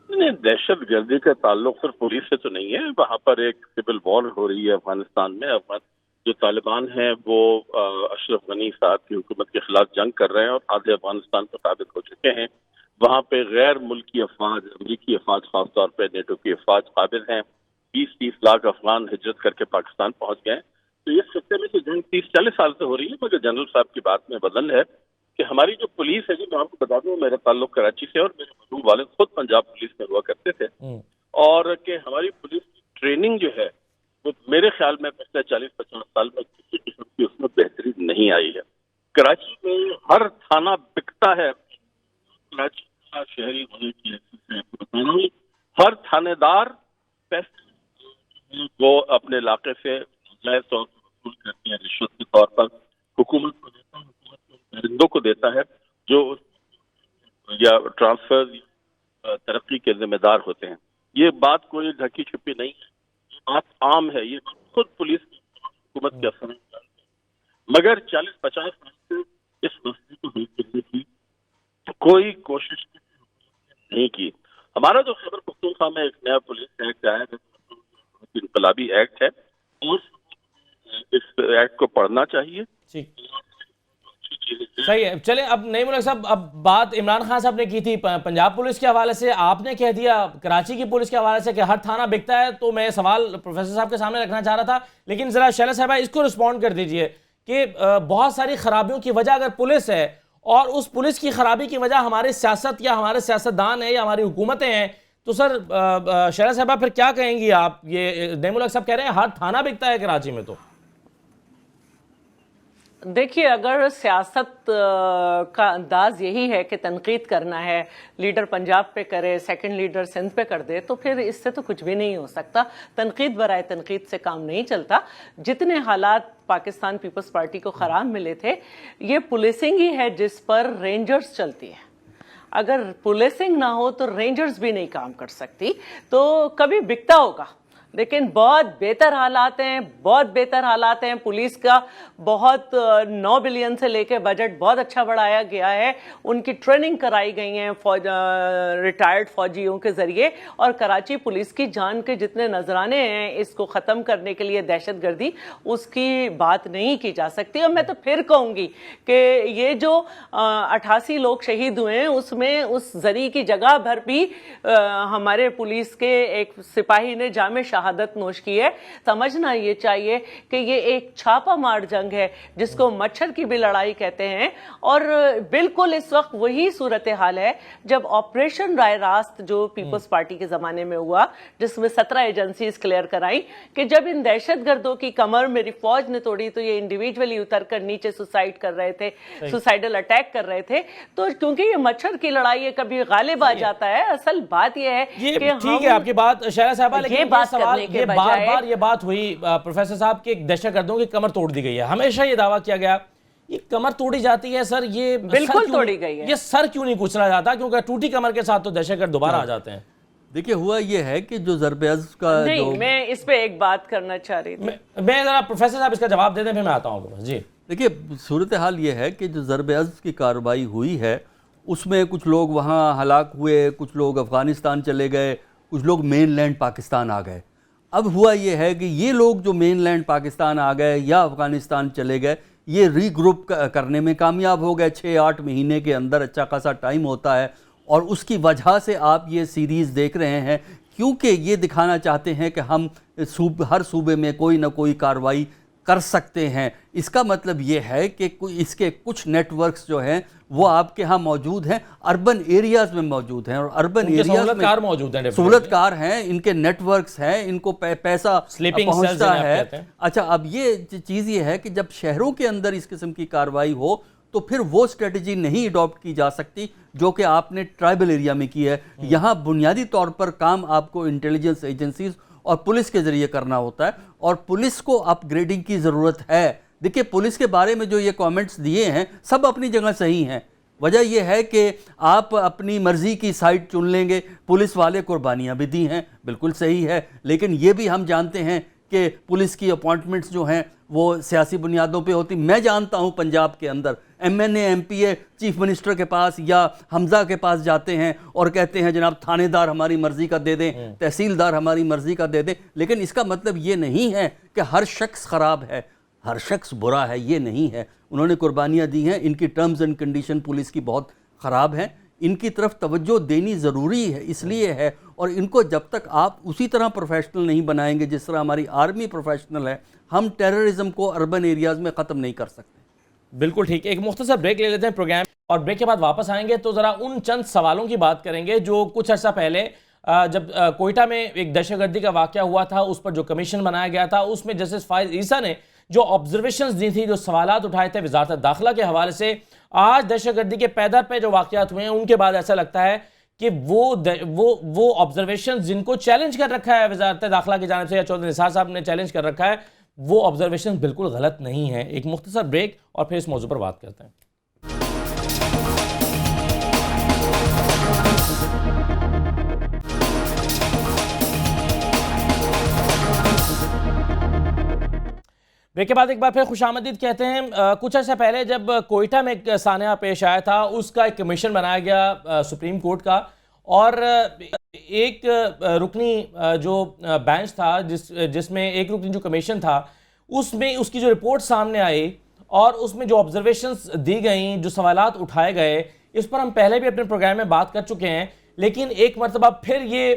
نہیں، دہشت گردی کا تعلق صرف پولیس سے تو نہیں ہے، وہاں پر ایک سول وار ہو رہی ہے افغانستان میں۔ جو طالبان ہیں وہ اشرف غنی صاحب کی حکومت کے خلاف جنگ کر رہے ہیں اور آدھے افغانستان کو ثابت ہو چکے ہیں۔ وہاں پہ غیر ملکی افواج، امریکی افواج خاص طور پہ نیٹو کی افواج قابض ہیں۔ 20-30 لاکھ افغان ہجرت کر کے پاکستان پہنچ گئے ہیں۔ تو اس خطے میں تو جنگ 30-40 سال سے ہو رہی ہے، مگر جنرل صاحب کی بات میں بدل ہے کہ ہماری جو پولیس ہے، میں آپ کو بتا دوں میرا تعلق کراچی سے، اور میرے مرحوم والد خود پنجاب پولیس میں ہوا کرتے تھے، اور کہ ہماری پولیس کی ٹریننگ جو ہے وہ میرے خیال میں پچھلے 40-50 سال میں کسی قسم کی اس میں بہتری نہیں آئی ہے۔ کراچی میں ہر تھانہ بکتا ہے، کراچی کا شہری ہونے کی حیثیت سے آپ کو بتا رہا ہوں، ہر تھانے دار پیسے وہ اپنے علاقے سے ناجائز طور پر وصول کرتے ہیں، رشوت کے طور پر حکومت کو دیتا ہے، حکومت کے درندوں کو دیتا ہے جو یا ٹرانسفر ترقی کے ذمہ دار ہوتے ہیں۔ یہ بات کوئی ڈھکی چھپی نہیں ہے، یہ بات عام ہے، یہ خود پولیس کی حکومت کے اثر ہے، مگر 40-50 سال سے اس مسئلے کو حل کرنے کی کوئی کوشش نہیں کی۔ ہمارا جو خیبر پختونخوا میں ایک نیا پولیس ایکٹ آیا ہے، انقلابی ایکٹ ہے، اور اس ایکٹ کو پڑھنا چاہیے۔ صحیح ہے، چلیں اب نئی ملک صاحب، اب بات عمران خان صاحب نے کی تھی پنجاب پولیس کے حوالے سے، آپ نے کہہ دیا کراچی کی پولیس کے حوالے سے کہ ہر تھانہ بکتا ہے، تو میں سوال پروفیسر صاحب کے سامنے رکھنا چاہ رہا تھا، لیکن ذرا شیلا صاحبہ اس کو رسپونڈ کر دیجئے کہ بہت ساری خرابیوں کی وجہ اگر پولیس ہے، اور اس پولیس کی خرابی کی وجہ ہمارے سیاست یا ہمارے سیاستدان ہیں یا ہماری حکومتیں ہیں، تو سر شیلا صاحبہ پھر کیا کہیں گی آپ؟ یہ نئی ملک صاحب کہہ رہے ہیں ہر تھانہ بکتا ہے کراچی میں۔ تو دیکھیے، اگر سیاست کا انداز یہی ہے کہ تنقید کرنا ہے، لیڈر پنجاب پہ کرے، سیکنڈ لیڈر سندھ پہ کر دے، تو پھر اس سے تو کچھ بھی نہیں ہو سکتا۔ تنقید برائے تنقید سے کام نہیں چلتا۔ جتنے حالات پاکستان پیپلز پارٹی کو خراب ملے تھے، یہ پولیسنگ ہی ہے جس پر رینجرز چلتی ہے۔ اگر پولیسنگ نہ ہو تو رینجرز بھی نہیں کام کر سکتی، تو کبھی بکتا ہوگا، لیکن بہت بہتر حالات ہیں، بہت بہتر حالات ہیں۔ پولیس کا بہت 9 بلین سے لے کے بجٹ بہت اچھا بڑھایا گیا ہے، ان کی ٹریننگ کرائی گئی ہیں ریٹائرڈ فوجیوں کے ذریعے، اور کراچی پولیس کی جان کے جتنے نذرانے ہیں اس کو ختم کرنے کے لیے دہشت گردی، اس کی بات نہیں کی جا سکتی۔ اور میں تو پھر کہوں گی کہ یہ جو 88 لوگ شہید ہوئے ہیں، اس میں اس زری کی جگہ بھر بھی ہمارے پولیس کے ایک سپاہی نے جامع شہادت نوش کی ہے۔ سمجھنا یہ چاہیے کہ یہ ایک چھاپا مار جنگ ہے جس کو مچھر کی بھی لڑائی کہتے ہیں، اور بالکل اس وقت وہی صورتحال ہے جب آپریشن رائے راست جو پیپلز پارٹی کے زمانے میں ہوا، جس میں 17 ایجنسیز کلیئر کرائی کہ جب ان دہشت گردوں کی کمر میری فوج نے توڑی تو یہ انڈیویجولی اتر کر نیچے سوسائڈ کر رہے تھے، سوسائڈل اٹیک کر رہے تھے۔ تو کیونکہ یہ مچھر کی لڑائی ہے، کبھی غالب آ جاتا ہے۔ اصل بات یہ ہے کہ ٹھیک ہے آپ کی بات شیلا صاحبہ، لیکن یہ بار بار یہ بات ہوئی پروفیسر صاحب کہ دہشت گردوں کی کمر توڑ دی گئی ہے، ہمیشہ یہ دعویٰ کیا گیا یہ کمر توڑی جاتی ہے سر، یہ بالکل توڑی گئی ہے، یہ سر کیوں نہیں کچلا جاتا؟ کیونکہ ٹوٹی کمر کے ساتھ تو دہشت گرد دوبارہ آ جاتے ہیں۔ دیکھیں ہوا یہ ہے کہ جو ضرب عضب کا نہیں، میں اس پہ ایک بات کرنا چاہ رہی تھی، میں ذرا پروفیسر صاحب اس کا جواب دے دیں پھر میں آتا ہوں۔ جی دیکھیے، صورتحال یہ ہے کہ جو ضرب عضب کی کارروائی ہوئی ہے اس میں کچھ لوگ وہاں ہلاک ہوئے، کچھ لوگ افغانستان چلے گئے، کچھ لوگ مین لینڈ پاکستان آ گئے۔ اب ہوا یہ ہے کہ یہ لوگ جو مین لینڈ پاکستان آ گئے یا افغانستان چلے گئے، یہ ری گروپ کرنے میں کامیاب ہو گئے 6-8 مہینے کے اندر، اچھا خاصا ٹائم ہوتا ہے، اور اس کی وجہ سے آپ یہ سیریز دیکھ رہے ہیں کیونکہ یہ دکھانا چاہتے ہیں کہ ہم ہر صوبے میں کوئی نہ کوئی کارروائی کر سکتے ہیں۔ اس کا مطلب یہ ہے کہ اس کے کچھ نیٹ ورکس جو ہیں وہ آپ کے ہاں موجود ہیں، اربن ایریاز میں موجود ہیں، اور اربن ایریاز میں سہولت کار ہیں، ان کے نیٹ ورکس ہیں، ان کو پیسہ پہنچتا ہے۔ اچھا، اب یہ چیز یہ ہے کہ جب شہروں کے اندر اس قسم کی کارروائی ہو تو پھر وہ اسٹریٹجی نہیں اڈاپٹ کی جا سکتی جو کہ آپ نے ٹرائبل ایریا میں کی ہے۔ یہاں بنیادی طور پر کام آپ کو انٹیلیجنس ایجنسیز اور پولیس کے ذریعے کرنا ہوتا ہے، اور پولیس کو اپ گریڈنگ کی ضرورت ہے۔ دیکھیں، پولیس کے بارے میں جو یہ کامنٹس دیے ہیں سب اپنی جگہ صحیح ہیں۔ وجہ یہ ہے کہ آپ اپنی مرضی کی سائٹ چن لیں گے، پولیس والے قربانیاں بھی دی ہیں، بالکل صحیح ہے، لیکن یہ بھی ہم جانتے ہیں کہ پولیس کی اپوائنٹمنٹس جو ہیں وہ سیاسی بنیادوں پہ ہوتی. میں جانتا ہوں پنجاب کے اندر M N A M P A chief minister کے پاس یا حمزہ کے پاس جاتے ہیں اور کہتے ہیں جناب تھانے دار ہماری مرضی کا دے دیں, تحصیلدار ہماری مرضی کا دے دیں. لیکن اس کا مطلب یہ نہیں ہے کہ ہر شخص خراب ہے, ہر شخص برا ہے, یہ نہیں ہے. انہوں نے قربانیاں دی ہیں, ان کی ٹرمز اینڈ کنڈیشن پولیس کی بہت خراب ہیں, ان کی طرف توجہ دینی ضروری ہے. اس لیے ہے, اور ان کو جب تک آپ اسی طرح پروفیشنل نہیں بنائیں گے جس طرح ہماری آرمی پروفیشنل ہے, ہم ٹیررزم کو اربن ایریاز میں ختم نہیں کر سکتے. بالکل ٹھیک. ایک مختصر بریک لے لیتے ہیں پروگرام, اور بریک کے بعد واپس آئیں گے تو ذرا ان چند سوالوں کی بات کریں گے جو کچھ عرصہ پہلے جب کوئٹہ میں ایک دہشت گردی کا واقعہ ہوا تھا, اس پر جو کمیشن بنایا گیا تھا, اس میں جسٹس فائز عیسیٰ نے جو آبزرویشنز دی تھی, جو سوالات اٹھائے تھے وزارت داخلہ کے حوالے سے, آج دہشت گردی کے پیدر پہ جو واقعات ہوئے ہیں ان کے بعد ایسا لگتا ہے کہ وہ آبزرویشنز جن کو چیلنج کر رکھا ہے وزارت داخلہ کی جانب سے یا چودھری نثار صاحب نے چیلنج کر رکھا ہے, وہ آبزرویشنز بالکل غلط نہیں ہیں. ایک مختصر بریک اور پھر اس موضوع پر بات کرتے ہیں. بریک کے بعد ایک بار پھر خوش آمدید کہتے ہیں. کچھ عرصہ پہلے جب کوئٹہ میں ایک سانحہ پیش آیا تھا, اس کا ایک کمیشن بنایا گیا سپریم کورٹ کا, اور ایک رکنی جو بینچ تھا, جس میں ایک رکنی جو کمیشن تھا, اس میں اس کی جو رپورٹ سامنے آئی اور اس میں جو آبزرویشنز دی گئیں, جو سوالات اٹھائے گئے, اس پر ہم پہلے بھی اپنے پروگرام میں بات کر چکے ہیں, لیکن ایک مرتبہ پھر یہ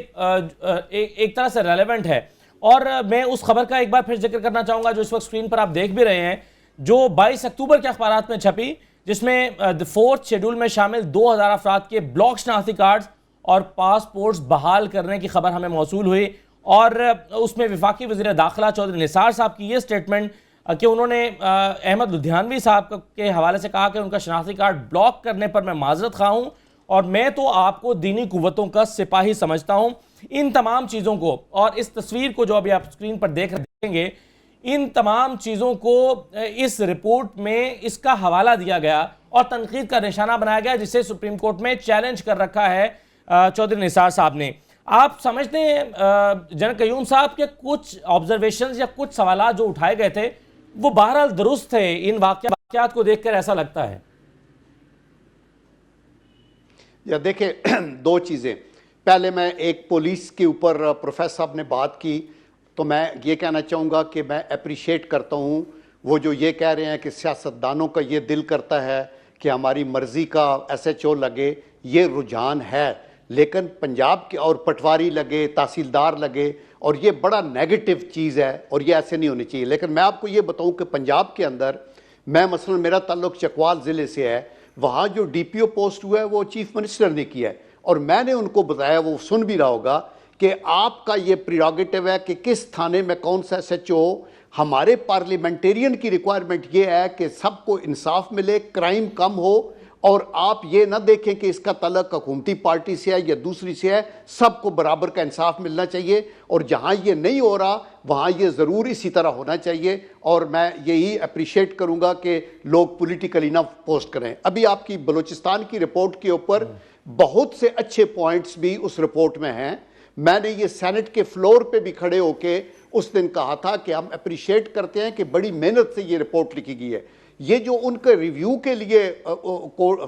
ایک طرح سے ریلیونٹ ہے. اور میں اس خبر کا ایک بار پھر ذکر کرنا چاہوں گا جو اس وقت سکرین پر آپ دیکھ بھی رہے ہیں, جو 22 اکتوبر کے اخبارات میں چھپی, جس میں 4th شیڈول میں شامل 2000 افراد کے بلاک شناختی کارڈز اور پاسپورٹس بحال کرنے کی خبر ہمیں موصول ہوئی. اور اس میں وفاقی وزیر داخلہ چودھری نثار صاحب کی یہ سٹیٹمنٹ کہ انہوں نے احمد لدھیانوی صاحب کے حوالے سے کہا کہ ان کا شناختی کارڈ بلاک کرنے پر میں معذرت خواہ ہوں, اور میں تو آپ کو دینی قوتوں کا سپاہی سمجھتا ہوں. ان تمام چیزوں کو, اور اس تصویر کو جو ابھی آپ سکرین پر دیکھیں گے, ان تمام چیزوں کو اس رپورٹ میں اس کا حوالہ دیا گیا اور تنقید کا نشانہ بنایا گیا, جسے سپریم کورٹ میں چیلنج کر رکھا ہے چودھری نثار صاحب نے. آپ سمجھتے ہیں جنرل قیوم صاحب کے کچھ آبزرویشنز یا کچھ سوالات جو اٹھائے گئے تھے وہ بہرحال درست تھے؟ ان واقعات کو دیکھ کر ایسا لگتا ہے. یا دیکھیں, دو چیزیں. پہلے میں ایک پولیس کے اوپر پروفیسر صاحب نے بات کی, تو میں یہ کہنا چاہوں گا کہ میں اپریشیٹ کرتا ہوں وہ جو یہ کہہ رہے ہیں کہ سیاستدانوں کا یہ دل کرتا ہے کہ ہماری مرضی کا ایس ایچ او لگے, یہ رجحان ہے, لیکن پنجاب کے اور پٹواری لگے, تحصیلدار لگے, اور یہ بڑا نیگیٹو چیز ہے اور یہ ایسے نہیں ہونی چاہیے. لیکن میں آپ کو یہ بتاؤں کہ پنجاب کے اندر, میں مثلا میرا تعلق چکوال ضلع سے ہے, وہاں جو ڈی پی او پوسٹ ہوا ہے وہ چیف منسٹر نے کیا ہے, اور میں نے ان کو بتایا, وہ سن بھی رہا ہوگا, کہ آپ کا یہ پریروگیٹو ہے کہ کس تھانے میں کون سا ایس ایچ او. ہمارے پارلیمنٹیرین کی ریکوائرمنٹ یہ ہے کہ سب کو انصاف ملے, کرائم کم ہو, اور آپ یہ نہ دیکھیں کہ اس کا تعلق حکومتی پارٹی سے ہے یا دوسری سے ہے, سب کو برابر کا انصاف ملنا چاہیے, اور جہاں یہ نہیں ہو رہا وہاں یہ ضرور اسی طرح ہونا چاہیے. اور میں یہی اپریشیٹ کروں گا کہ لوگ پولیٹیکلی نہ پوسٹ کریں. ابھی آپ کی بلوچستان کی رپورٹ کے اوپر بہت سے اچھے پوائنٹس بھی اس رپورٹ میں ہیں. میں نے یہ سینٹ کے فلور پہ بھی کھڑے ہو کے اس دن کہا تھا کہ ہم اپریشیٹ کرتے ہیں کہ بڑی محنت سے یہ رپورٹ لکھی گئی ہے. یہ جو ان کے ریویو کے لیے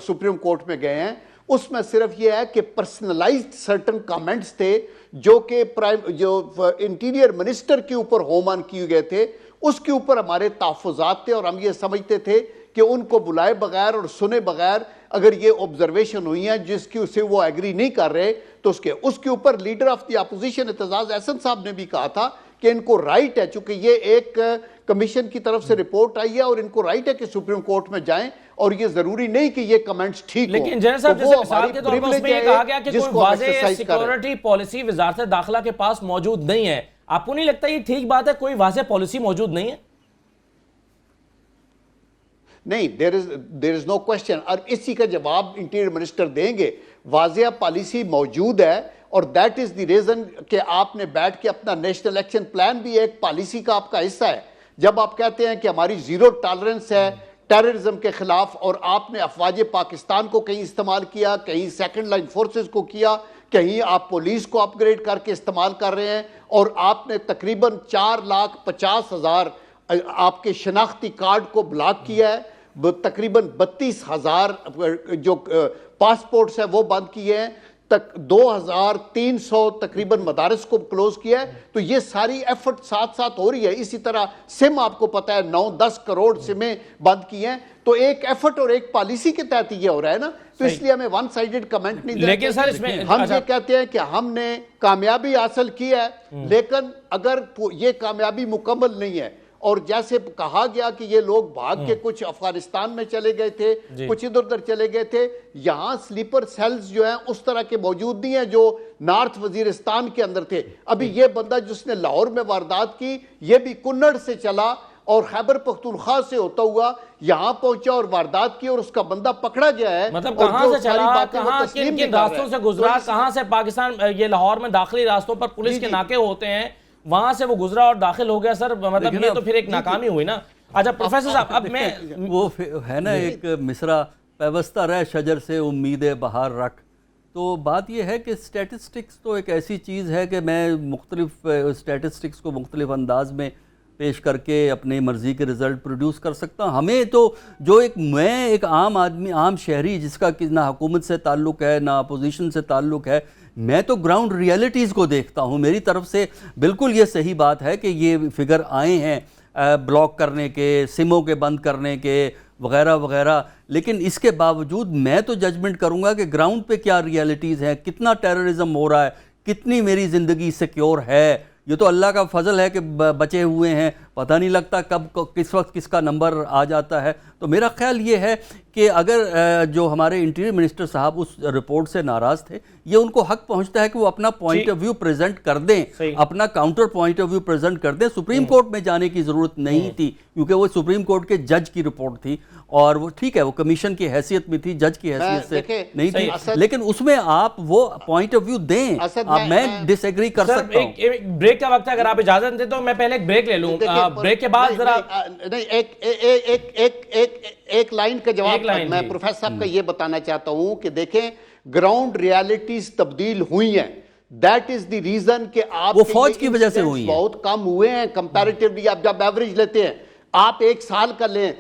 سپریم کورٹ میں گئے ہیں, اس میں صرف یہ ہے کہ پرسنلائزڈ سرٹن کامنٹس تھے جو کہ جو انٹیریئر منسٹر کے اوپر ہومان کیے گئے تھے, اس کے اوپر ہمارے تحفظات تھے, اور ہم یہ سمجھتے تھے کہ ان کو بلائے بغیر اور سنے بغیر اگر یہ آبزرویشن ہوئی ہیں جس کی اسے وہ ایگری نہیں کر رہے, تو اس کے اوپر leader of the opposition Aitzaz Ahsan صاحب نے بھی کہا تھا کہ ان کو رائٹ ہے, چونکہ یہ ایک کمیشن کی طرف سے رپورٹ آئی ہے اور ان کو رائٹ ہے کہ سپریم کورٹ میں جائیں, اور یہ ضروری نہیں کہ یہ کمنٹس ٹھیک ہوں. لیکن جنرل صاحب جیسے مثال کے طور پر اس میں یہ کہا گیا کہ کوئی واضح سیکیورٹی پالیسی وزارت داخلہ کے پاس موجود نہیں ہے. آپ کو نہیں لگتا یہ ٹھیک بات ہے, کوئی واضح پالیسی موجود نہیں ہے؟ نہیں, there is no question, اور اسی کا جواب انٹیریئر منسٹر دیں گے. واضح پالیسی موجود ہے, اور دیٹ از دی ریزن کہ آپ نے بیٹھ کے اپنا نیشنل ایکشن پلان بھی ایک پالیسی کا آپ کا حصہ ہے. جب آپ کہتے ہیں کہ ہماری زیرو ٹالرنس ہے ٹیررزم کے خلاف, اور آپ نے افواج پاکستان کو کہیں استعمال کیا, کہیں سیکنڈ لائن فورسز کو کیا, کہیں آپ پولیس کو اپ گریڈ کر کے استعمال کر رہے ہیں, اور آپ نے تقریباً 4,50,000 آپ کے شناختی کارڈ کو بلاک کیا ہے، تقریباً 32,000 جو پاسپورٹس ہیں وہ بند کیے ہیں، 2,300 تقریباً مدارس کو کلوز کیا ہے. تو یہ ساری ایفرٹ ساتھ ساتھ ہو رہی ہے. اسی طرح سم آپ کو پتا ہے 9-10 کروڑ سمیں بند کی ہیں. تو ایک ایفرٹ اور ایک پالیسی کے تحت یہ ہو رہا ہے نا. تو اس لیے ہمیں ون سائیڈڈ کمنٹ نہیں دینا. لیکن سر اس میں ہم یہ کہتے ہیں کہ ہم نے کامیابی حاصل کی ہے، لیکن اگر یہ کامیابی مکمل نہیں ہے، اور جیسے کہا گیا کہ یہ لوگ بھاگ کے کچھ افغانستان میں چلے گئے تھے، کچھ ادھر ادھر چلے گئے تھے، یہاں سلیپر سیلز جو ہیں اس طرح کے موجود نہیں ہیں جو نارتھ وزیرستان کے اندر تھے. ابھی یہ بندہ جس نے لاہور میں واردات کی، یہ بھی کنڑ سے چلا اور خیبر پختونخوا سے ہوتا ہوا یہاں پہنچا اور واردات کی، اور اس کا بندہ پکڑا گیا ہے. مطلب کہاں سے چلا، کہاں کن کن راستوں سے گزرا، کہاں سے پاکستان یہ لاہور میں داخلی راستوں پر پولیس کے ناکے ہوتے ہیں، وہاں سے وہ گزرا اور داخل ہو گیا. سر مطلب یہ تو پھر ایک ناکامی ہوئی نا. اچھا پروفیسر صاحب، اب میں وہ ہے نا ایک مصرع، پیوستہ رہ شجر سے امید بہار رکھ. تو بات یہ ہے کہ اسٹیٹسٹکس تو ایک ایسی چیز ہے کہ میں مختلف اسٹیٹسٹکس کو مختلف انداز میں پیش کر کے اپنی مرضی کے رزلٹ پروڈیوس کر سکتا ہوں. ہمیں تو جو میں ایک عام آدمی، عام شہری جس کا نہ حکومت سے تعلق ہے نہ اپوزیشن سے تعلق ہے، میں تو گراؤنڈ ریئلٹیز کو دیکھتا ہوں. میری طرف سے بالکل یہ صحیح بات ہے کہ یہ فگر آئے ہیں بلاک کرنے کے، سموں کے بند کرنے کے وغیرہ وغیرہ، لیکن اس کے باوجود میں تو ججمنٹ کروں گا کہ گراؤنڈ پہ کیا ریئلٹیز ہیں، کتنا ٹیررزم ہو رہا ہے، کتنی میری زندگی سیکیور ہے. یہ تو اللہ کا فضل ہے کہ بچے ہوئے ہیں، پتہ نہیں لگتا کب کس وقت کس کا نمبر آ جاتا ہے. تو میرا خیال یہ ہے کہ اگر جو ہمارے انٹیریئر منسٹر صاحب اس رپورٹ سے ناراض تھے، یہ ان کو حق پہنچتا ہے کہ وہ اپنا پوائنٹ آف ویو پریزنٹ کر دیں، اپنا counter point of view present کر دیں. سپریم کورٹ میں جانے کی ضرورت نہیں تھی کیونکہ وہ سپریم کورٹ کے جج کی رپورٹ تھی، اور وہ ٹھیک ہے وہ کمیشن کی حیثیت میں تھی، جج کی حیثیت سے نہیں تھی، لیکن اس میں آپ وہ پوائنٹ آف ویو دیں. میں ڈس ایگری کر سکتا ہوں. بریک کا وقت ہے، اگر آپ اجازت دیں تو میں پہلے ایک بریک لے لوں. بریک کے بعد ذرا ایک لائن کا جواب میں پروفیسر صاحب کا یہ بتانا چاہتا ہوں کہ دیکھیں گراؤنڈ ریالٹیز تبدیل ہوئی ہیں. دیٹ از دی ریزن کہ آپ وہ فوج کی وجہ سے ہوئی ہیں، بہت کم ہوئے ہیں کمپیریٹیولی. آپ جب ایوریج لیتے ہیں، آپ ایک سال کا لیں،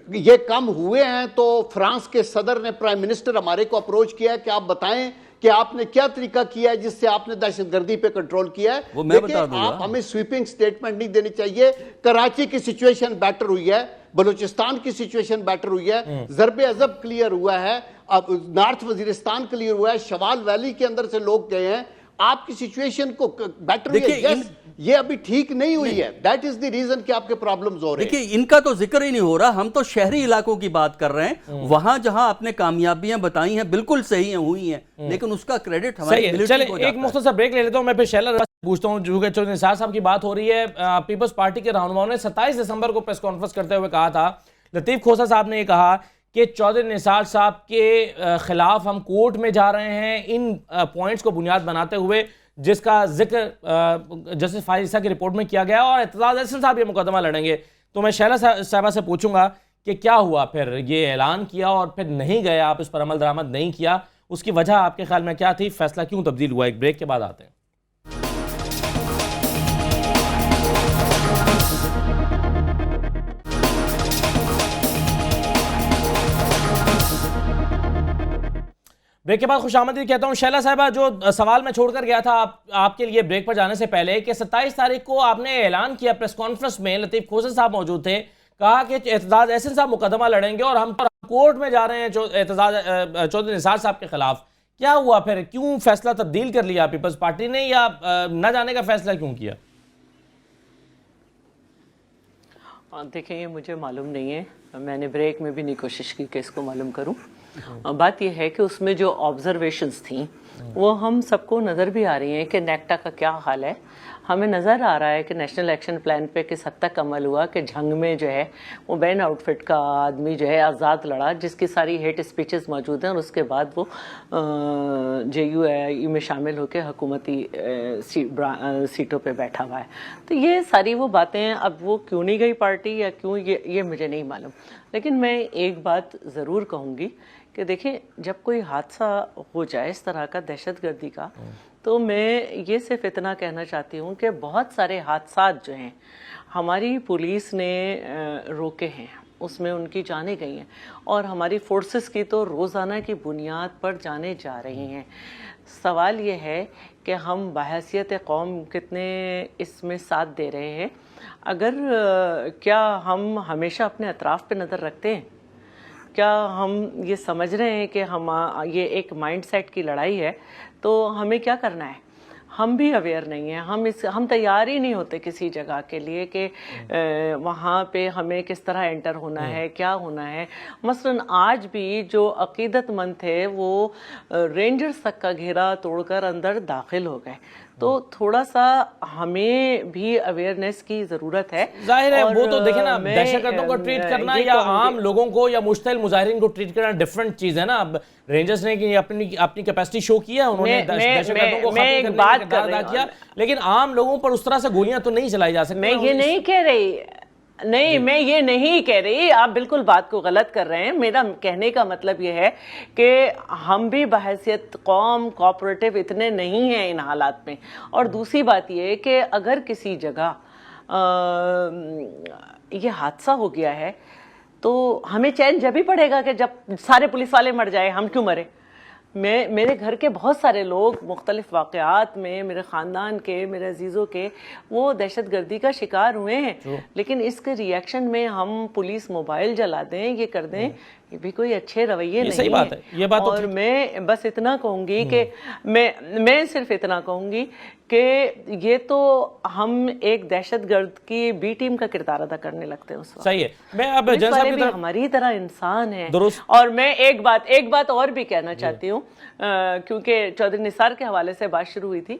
یہ کم ہوئے ہیں. تو فرانس کے صدر نے پرائم منسٹر ہمارے کو اپروچ کیا ہے کہ آپ بتائیں کہ آپ نے کیا طریقہ کیا ہے جس سے آپ نے دہشت گردی پہ کنٹرول کیا ہے. وہ میں بتا دوں گا. آپ ہمیں سویپنگ سٹیٹمنٹ نہیں دینی چاہیے. کراچی کی سچویشن بیٹر ہوئی ہے، بلوچستان کی سچویشن بیٹر ہوئی ہے، ضرب عضب کلیئر ہوا ہے، اب نارتھ وزیرستان کلیئر ہوا ہے، شمال ویلی کے اندر سے لوگ گئے ہیں. آپ کی سچویشن کو بیٹر ہوئی ہے. یس یہ ابھی ٹھیک نہیں ہوئی ہے. دیٹ از دی ریزن کہ آپ کے پرابلمز ہو رہے ہیں. دیکھیں ان کا تو ذکر ہی نہیں ہو رہا. ہم تو شہری علاقوں کی بات کر رہے ہیں. وہاں جہاں آپ نے کامیابیاں بتائی ہیں بالکل صحیح ہیں، ہوئی ہیں، لیکن اس کا کریڈٹ ہماری ملٹری کو جاتا ہے. ایک مختصر بریک لے لیتا ہوں. میں پھر شیلر پوچھتا ہوں، جو کہ چودھری نثار صاحب کی بات ہو رہی ہے. پیپلز پارٹی کے رہنماؤں نے 27 دسمبر کو پریس کانفرنس کرتے ہوئے کہا تھا، لطیف کھوسہ صاحب نے یہ کہا کہ چودھری نثار صاحب کے خلاف ہم کورٹ میں جا رہے ہیں ان پوائنٹس کو بنیاد بناتے ہوئے جس کا ذکر جسٹس فائز کی رپورٹ میں کیا گیا، اور اعتزاز احسن صاحب یہ مقدمہ لڑیں گے. تو میں شیلا صاحبہ سے پوچھوں گا کہ کیا ہوا پھر، یہ اعلان کیا اور پھر نہیں گئے، آپ اس پر عمل درآمد نہیں کیا، اس کی وجہ آپ کے خیال میں کیا تھی، فیصلہ کیوں تبدیل ہوا؟ ایک بریک کے بعد آتے ہیں. بریک کے بعد خوش آمدید کہتا ہوں. شیلا صاحبہ، جو سوال میں چھوڑ کر گیا تھا آپ کے لیے بریک پر جانے سے پہلے، کہ 27 تاریخ کو آپ نے اعلان کیا پریس کانفرنس میں، لطیف کھوسہ صاحب موجود تھے، کہا کہ اعتزاز احسن صاحب مقدمہ لڑیں گے اور ہم کورٹ میں جا رہے ہیں چودھری نثار صاحب کے خلاف. کیا ہوا پھر، کیوں فیصلہ تبدیل کر لیا پیپلز پارٹی نے، یا نہ جانے کا فیصلہ کیوں کیا؟ دیکھیں یہ مجھے معلوم نہیں ہے، میں نے بریک میں بھی نہیں کوشش کی کہ اس کو معلوم کروں. بات یہ ہے کہ اس میں جو آبزرویشنز تھیں وہ ہم سب کو نظر بھی آ رہی ہیں کہ نیکٹا کا کیا حال ہے. ہمیں نظر آ رہا ہے کہ نیشنل ایکشن پلان پہ کس حد تک عمل ہوا، کہ جھنگ میں جو ہے وہ بین آؤٹ فٹ کا آدمی جو ہے آزاد لڑا، جس کی ساری ہیٹ اسپیچز موجود ہیں، اور اس کے بعد وہ JUI میں شامل ہو کے حکومتی سیٹوں پہ بیٹھا ہوا ہے. تو یہ ساری وہ باتیں ہیں. اب وہ کیوں نہیں گئی پارٹی یا کیوں، یہ مجھے نہیں معلوم. لیکن میں ایک بات ضرور کہوں گی کہ دیکھیں جب کوئی حادثہ ہو جائے اس طرح کا دہشت گردی کا، تو میں یہ صرف اتنا کہنا چاہتی ہوں کہ بہت سارے حادثات جو ہیں ہماری پولیس نے روکے ہیں، اس میں ان کی جانیں گئی ہیں، اور ہماری فورسز کی تو روزانہ کی بنیاد پر جانیں جا رہی ہیں۔ سوال یہ ہے کہ ہم بحیثیت قوم کتنے اس میں ساتھ دے رہے ہیں۔ اگر کیا ہم ہمیشہ اپنے اطراف پہ نظر رکھتے ہیں؟ کیا ہم یہ سمجھ رہے ہیں کہ یہ ایک مائنڈ سیٹ کی لڑائی ہے؟ تو ہمیں کیا کرنا ہے؟ ہم بھی اویئر نہیں ہیں، ہم تیار ہی نہیں ہوتے کسی جگہ کے لیے کہ وہاں پہ ہمیں کس طرح انٹر ہونا ہے، کیا ہونا ہے۔ مثلاً آج بھی جو عقیدت مند تھے وہ رینجرز تک کا گھیرا توڑ کر اندر داخل ہو گئے، تو تھوڑا سا ہمیں بھی اویئرنیس کی ضرورت ہے۔ ظاہر ہے وہ تو دیکھیں نا، دہشت گردوں کو ٹریٹ کرنا یا عام لوگوں کو یا مشتعل مظاہرین کو ٹریٹ کرنا ڈیفرنٹ چیز ہے نا۔ اب رینجرز نے اپنی کیپیسٹی شو کیا، انہوں نے دہشت گردوں کو ختم کرنے کا کردار ادا کیا، لیکن عام لوگوں پر اس طرح سے گولیاں تو نہیں چلائی جا سکتی۔ میں یہ نہیں کہہ رہی، نہیں میں یہ نہیں کہہ رہی، آپ بالکل بات کو غلط کر رہے ہیں۔ میرا کہنے کا مطلب یہ ہے کہ ہم بھی بحیثیت قوم کوآپریٹو اتنے نہیں ہیں ان حالات میں۔ اور دوسری بات یہ کہ اگر کسی جگہ یہ حادثہ ہو گیا ہے تو ہمیں چین جب ہی پڑے گا کہ جب سارے پولیس والے مر جائے، ہم کیوں مرے؟ میرے گھر کے بہت سارے لوگ مختلف واقعات میں، میرے خاندان کے، میرے عزیزوں کے، وہ دہشت گردی کا شکار ہوئے ہیں، لیکن اس کے ریئیکشن میں ہم پولیس موبائل جلا دیں، یہ کر دیں، یہ بھی کوئی اچھے رویے نہیں ہیں۔ اور میں بس اتنا کہوں گی کہ میں صرف اتنا کہوں گی کہ یہ تو ہم ایک دہشت گرد کی بی ٹیم کا کردار ادا کرنے لگتے ہیں اس وقت۔ صحیح ہے۔ میں اب جن صاحب کی طرف ہماری طرح انسان ہیں۔ درست۔ اور میں ایک بات اور بھی کہنا چاہتی ہوں، کیونکہ چودھری نثار کے حوالے سے بات شروع ہوئی تھی،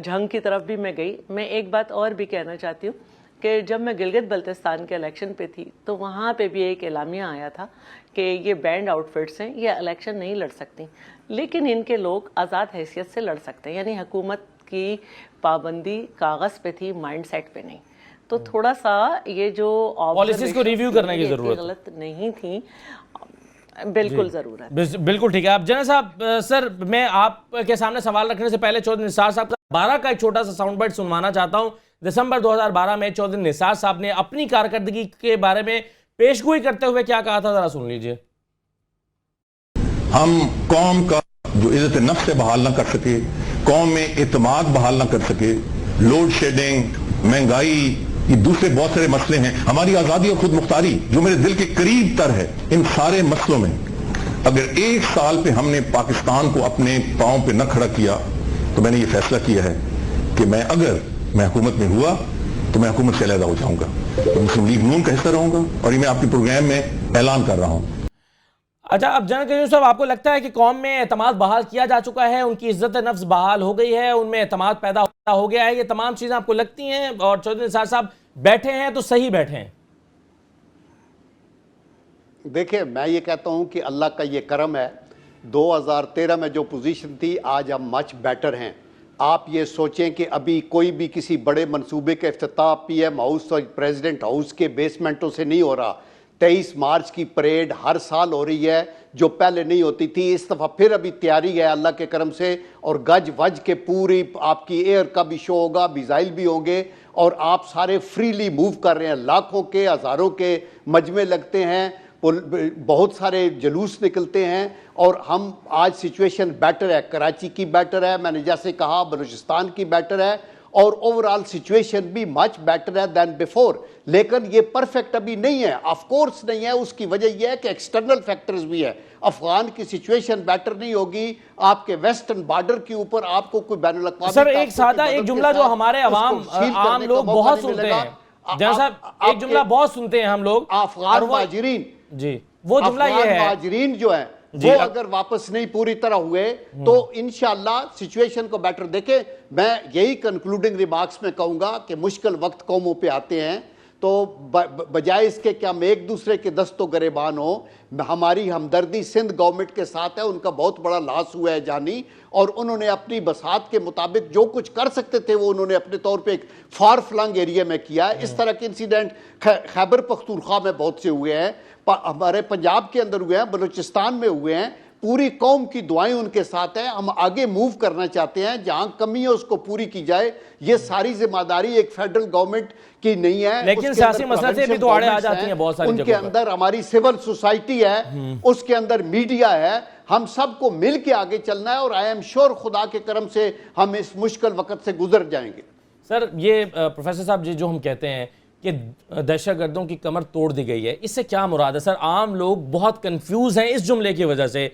جھنگ کی طرف بھی میں گئی۔ میں ایک بات اور بھی کہنا چاہتی ہوں کہ جب میں گلگت بلتستان کے الیکشن پہ تھی تو وہاں پہ بھی ایک اعلامیہ آیا تھا کہ یہ بینڈ آؤٹ فٹس ہیں، یہ الیکشن نہیں لڑ سکتی، لیکن ان کے لوگ آزاد حیثیت سے لڑ سکتے ہیں، یعنی حکومت کی پابندی کاغذ پہ تھی، مائنڈ سیٹ پہ نہیں۔ تو تھوڑا سا یہ جو پالیسیز کو ریویو کرنے کی ضرورت غلط نہیں تھی، بالکل ضرورت۔ بالکل ٹھیک ہے۔ اب جنرل صاحب، سر میں آپ کے سامنے سوال رکھنے سے پہلے چودھری نثار صاحب کا 12 کا ایک چھوٹا سا ساؤنڈ بائٹ سنوانا چاہتا ہوں۔ دسمبر 2012 میں چودھری نثار صاحب نے اپنی کارکردگی کے بارے میں پیشگوئی کرتے ہوئے کیا کہا تھا، ذرا سن لیجئے۔ ہم قوم کا جو عزت نفس سے بحال نہ کر سکے، قوم میں اعتماد بحال نہ کر سکے، لوڈ شیڈنگ، مہنگائی، یہ دوسرے بہت سارے مسئلے ہیں، ہماری آزادی اور خود مختاری جو میرے دل کے قریب تر ہے، ان سارے مسئلوں میں اگر 1 سال پہ ہم نے پاکستان کو اپنے پاؤں پہ نہ کھڑا کیا تو میں نے یہ فیصلہ کیا ہے کہ اگر میں حکومت میں ہوا تو میں حکومت سے علیحدہ ہو جاؤں گا، مسلم لیگ نون کا حصہ رہوں گا، اور یہ میں آپ کے پروگرام میں اعلان کر رہا ہوں۔ اچھا، اب جنرل کیجریوال صاحب، آپ کو لگتا ہے کہ قوم میں اعتماد بحال کیا جا چکا ہے، ان کی عزت نفس بحال ہو گئی ہے، ان میں اعتماد پیدا ہو گیا ہے، یہ تمام چیزیں آپ کو لگتی ہیں؟ اور چودھری نثار صاحب بیٹھے ہیں تو صحیح بیٹھے ہیں؟ دیکھیں، میں یہ کہتا ہوں کہ اللہ کا یہ کرم ہے، 2013 میں جو پوزیشن تھی آج ہم مچ بیٹر ہیں۔ آپ یہ سوچیں کہ ابھی کوئی بھی کسی بڑے منصوبے کا افتتاح پی ایم ہاؤس اور پریزیڈنٹ ہاؤس کے بیسمنٹوں سے نہیں ہو رہا۔ 23 مارچ کی پریڈ ہر سال ہو رہی ہے جو پہلے نہیں ہوتی تھی، اس دفعہ پھر ابھی تیاری ہے اللہ کے کرم سے، اور گج وج کے پوری آپ کی ایئر کا بھی شو ہوگا، میزائل بھی ہوں گے، اور آپ سارے فریلی موو کر رہے ہیں، لاکھوں کے ہزاروں کے مجمع لگتے ہیں، بہت سارے جلوس نکلتے ہیں، اور ہم آج سچویشن بیٹر ہے، کراچی کی بیٹر ہے، میں نے جیسے کہا بلوچستان کی بیٹر ہے، اور اوورآل سچویشن بھی مچ بیٹر ہے دین بیفور، لیکن یہ پرفیکٹ ابھی نہیں ہے، آف کورس نہیں ہے۔ اس کی وجہ یہ ہے کہ ایکسٹرنل فیکٹرز بھی ہے، افغان کی سچویشن بیٹر نہیں ہوگی، آپ کے ویسٹرن بارڈر کے اوپر آپ کو کوئی بین الاقوامی سر ایک سادہ ایک جملہ جو ہمارے عام لوگ بہت سنتے ہیں، جنرل صاحب ایک جملہ بہت سنتے ہیں ہم لوگ، افغان مہاجرین، جی وہ جملہ یہ ہے، افغان مہاجرین جو ہیں وہ اگر واپس نہیں پوری طرح ہوئے تو انشاءاللہ سچویشن کو بیٹر۔ دیکھیں، میں یہی کنکلوڈنگ ریمارکس میں کہوں گا کہ مشکل وقت قوموں پہ آتے ہیں، تو بجائے اس کے کہ ہم ایک دوسرے کے دست و گریبان ہوں، ہماری ہمدردی سندھ گورنمنٹ کے ساتھ ہے. ان کا بہت بڑا لاس ہوا ہے جانی، اور انہوں نے اپنی بساط کے مطابق جو کچھ کر سکتے تھے وہ انہوں نے اپنے طور پہ ایک فار فلنگ ایریا میں کیا ہے. اس طرح کے انسیڈنٹ خیبر پختونخوا میں بہت سے ہوئے ہیں، ہمارے پنجاب کے اندر ہوئے ہیں، بلوچستان میں ہوئے ہیں. پوری قوم کی دعائیں ان کے ساتھ ہیں. ہم آگے موو کرنا چاہتے ہیں، جہاں کمی ہے اس کو پوری کی جائے. یہ ساری ذمہ داری ایک فیڈرل گورنمنٹ کی نہیں ہے. لیکن سیاسی مسئلہ سے بھی تو آڑے آ جاتی ہیں بہت ساری ان جگہوں کے پر. اندر ہماری سول سوسائٹی ہے، اس کے اندر میڈیا ہے. ہم سب کو مل کے آگے چلنا ہے، اور آئی ایم شور خدا کے کرم سے ہم اس مشکل وقت سے گزر جائیں گے. سر یہ پروفیسر صاحب جی جو ہم کہتے ہیں کہ دہشت گردوں کی کمر توڑ دی گئی ہے، اس سے کیا مراد ہے؟ سر عام لوگ بہت کنفیوز ہیں اس جملے کی وجہ سے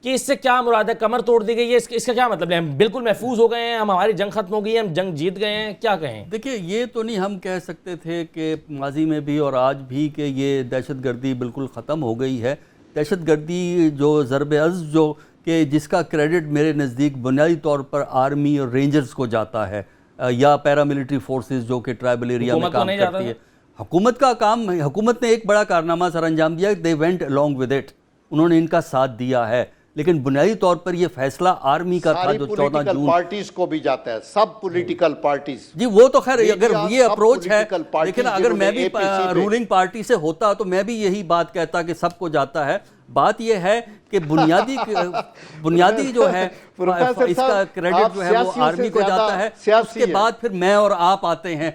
کہ اس سے کیا مراد ہے؟ کمر توڑ دی گئی ہے، اس کا کیا مطلب ہے؟ ہم بالکل محفوظ ہو گئے ہیں، ہماری جنگ ختم ہو گئی ہے، ہم جنگ جیت گئے ہیں، کیا کہیں؟ دیکھیں یہ تو نہیں ہم کہہ سکتے تھے کہ ماضی میں بھی اور آج بھی کہ یہ دہشت گردی بالکل ختم ہو گئی ہے. دہشت گردی جو ضرب عضب جو کہ جس کا کریڈٹ میرے نزدیک بنیادی طور پر آرمی اور رینجرز کو جاتا ہے، یا پیراملٹری فورسز جو کہ ٹرائبل ایریا میں کام کرتی ہے. حکومت کا کام، حکومت نے ایک بڑا کارنامہ سر انجام دیا، they went along with it، انہوں نے ان کا ساتھ دیا ہے. لیکن بنیادی طور پر یہ فیصلہ آرمی کا تھا جو 14 پولیٹیکل جون پارٹیز کو بھی جاتا ہے، سب پولیٹیکل پارٹیز. جی وہ تو خیر اگر میڈیا یہ سب اپروچ ہے، political parties لیکن اگر میں بھی جنہوں نے APC میں رولنگ پارٹی سے ہوتا تو میں بھی یہی بات کہتا کہ سب کو جاتا ہے. بات یہ ہے کہ بنیادی جو ہے اس کا کریڈٹ جو ہے وہ آرمی کو جاتا ہے. اس کے بعد پھر میں اور آپ آتے ہیں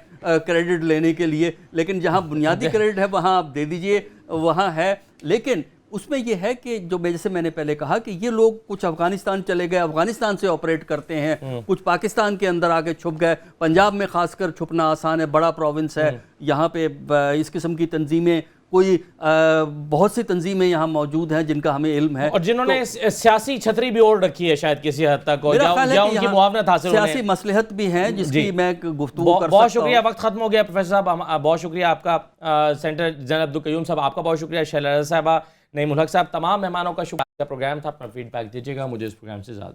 کریڈٹ لینے کے لیے، لیکن جہاں بنیادی کریڈٹ ہے وہاں آپ دے دیجئے، وہاں ہے. لیکن اس میں یہ ہے کہ جو جیسے میں نے پہلے کہا کہ یہ لوگ کچھ افغانستان چلے گئے، افغانستان سے آپریٹ کرتے ہیں، کچھ پاکستان کے اندر آگے چھپ گئے. پنجاب میں خاص کر چھپنا آسان ہے، بڑا پروونس ہے، یہاں پہ اس قسم کی تنظیمیں کوئی بہت سی تنظیمیں یہاں موجود ہیں جن کا ہمیں علم ہے، اور جنہوں نے سیاسی چھتری بھی اوڑھ رکی ہے شاید کسی حد تک، میرا خیال ہے یا کہ ان کی معاونت حاصل ہونے. سیاسی مصلحت بھی ہیں جس کی میں گفتگو کر سکتا ہوں. بہت شکریہ، وقت ختم ہو گیا پروفیسر صاحب، بہت شکریہ آپ کا. سینٹر جنرل عبدالقیوم صاحب آپ کا بہت شکریہ، شیلا صاحبہ، نعیم الحق صاحب، تمام مہمانوں کا شکریہ. پروگرام تھا، اپنا فیڈ بیک دیجیے گا. مجھے اس پروگرام سے زیادہ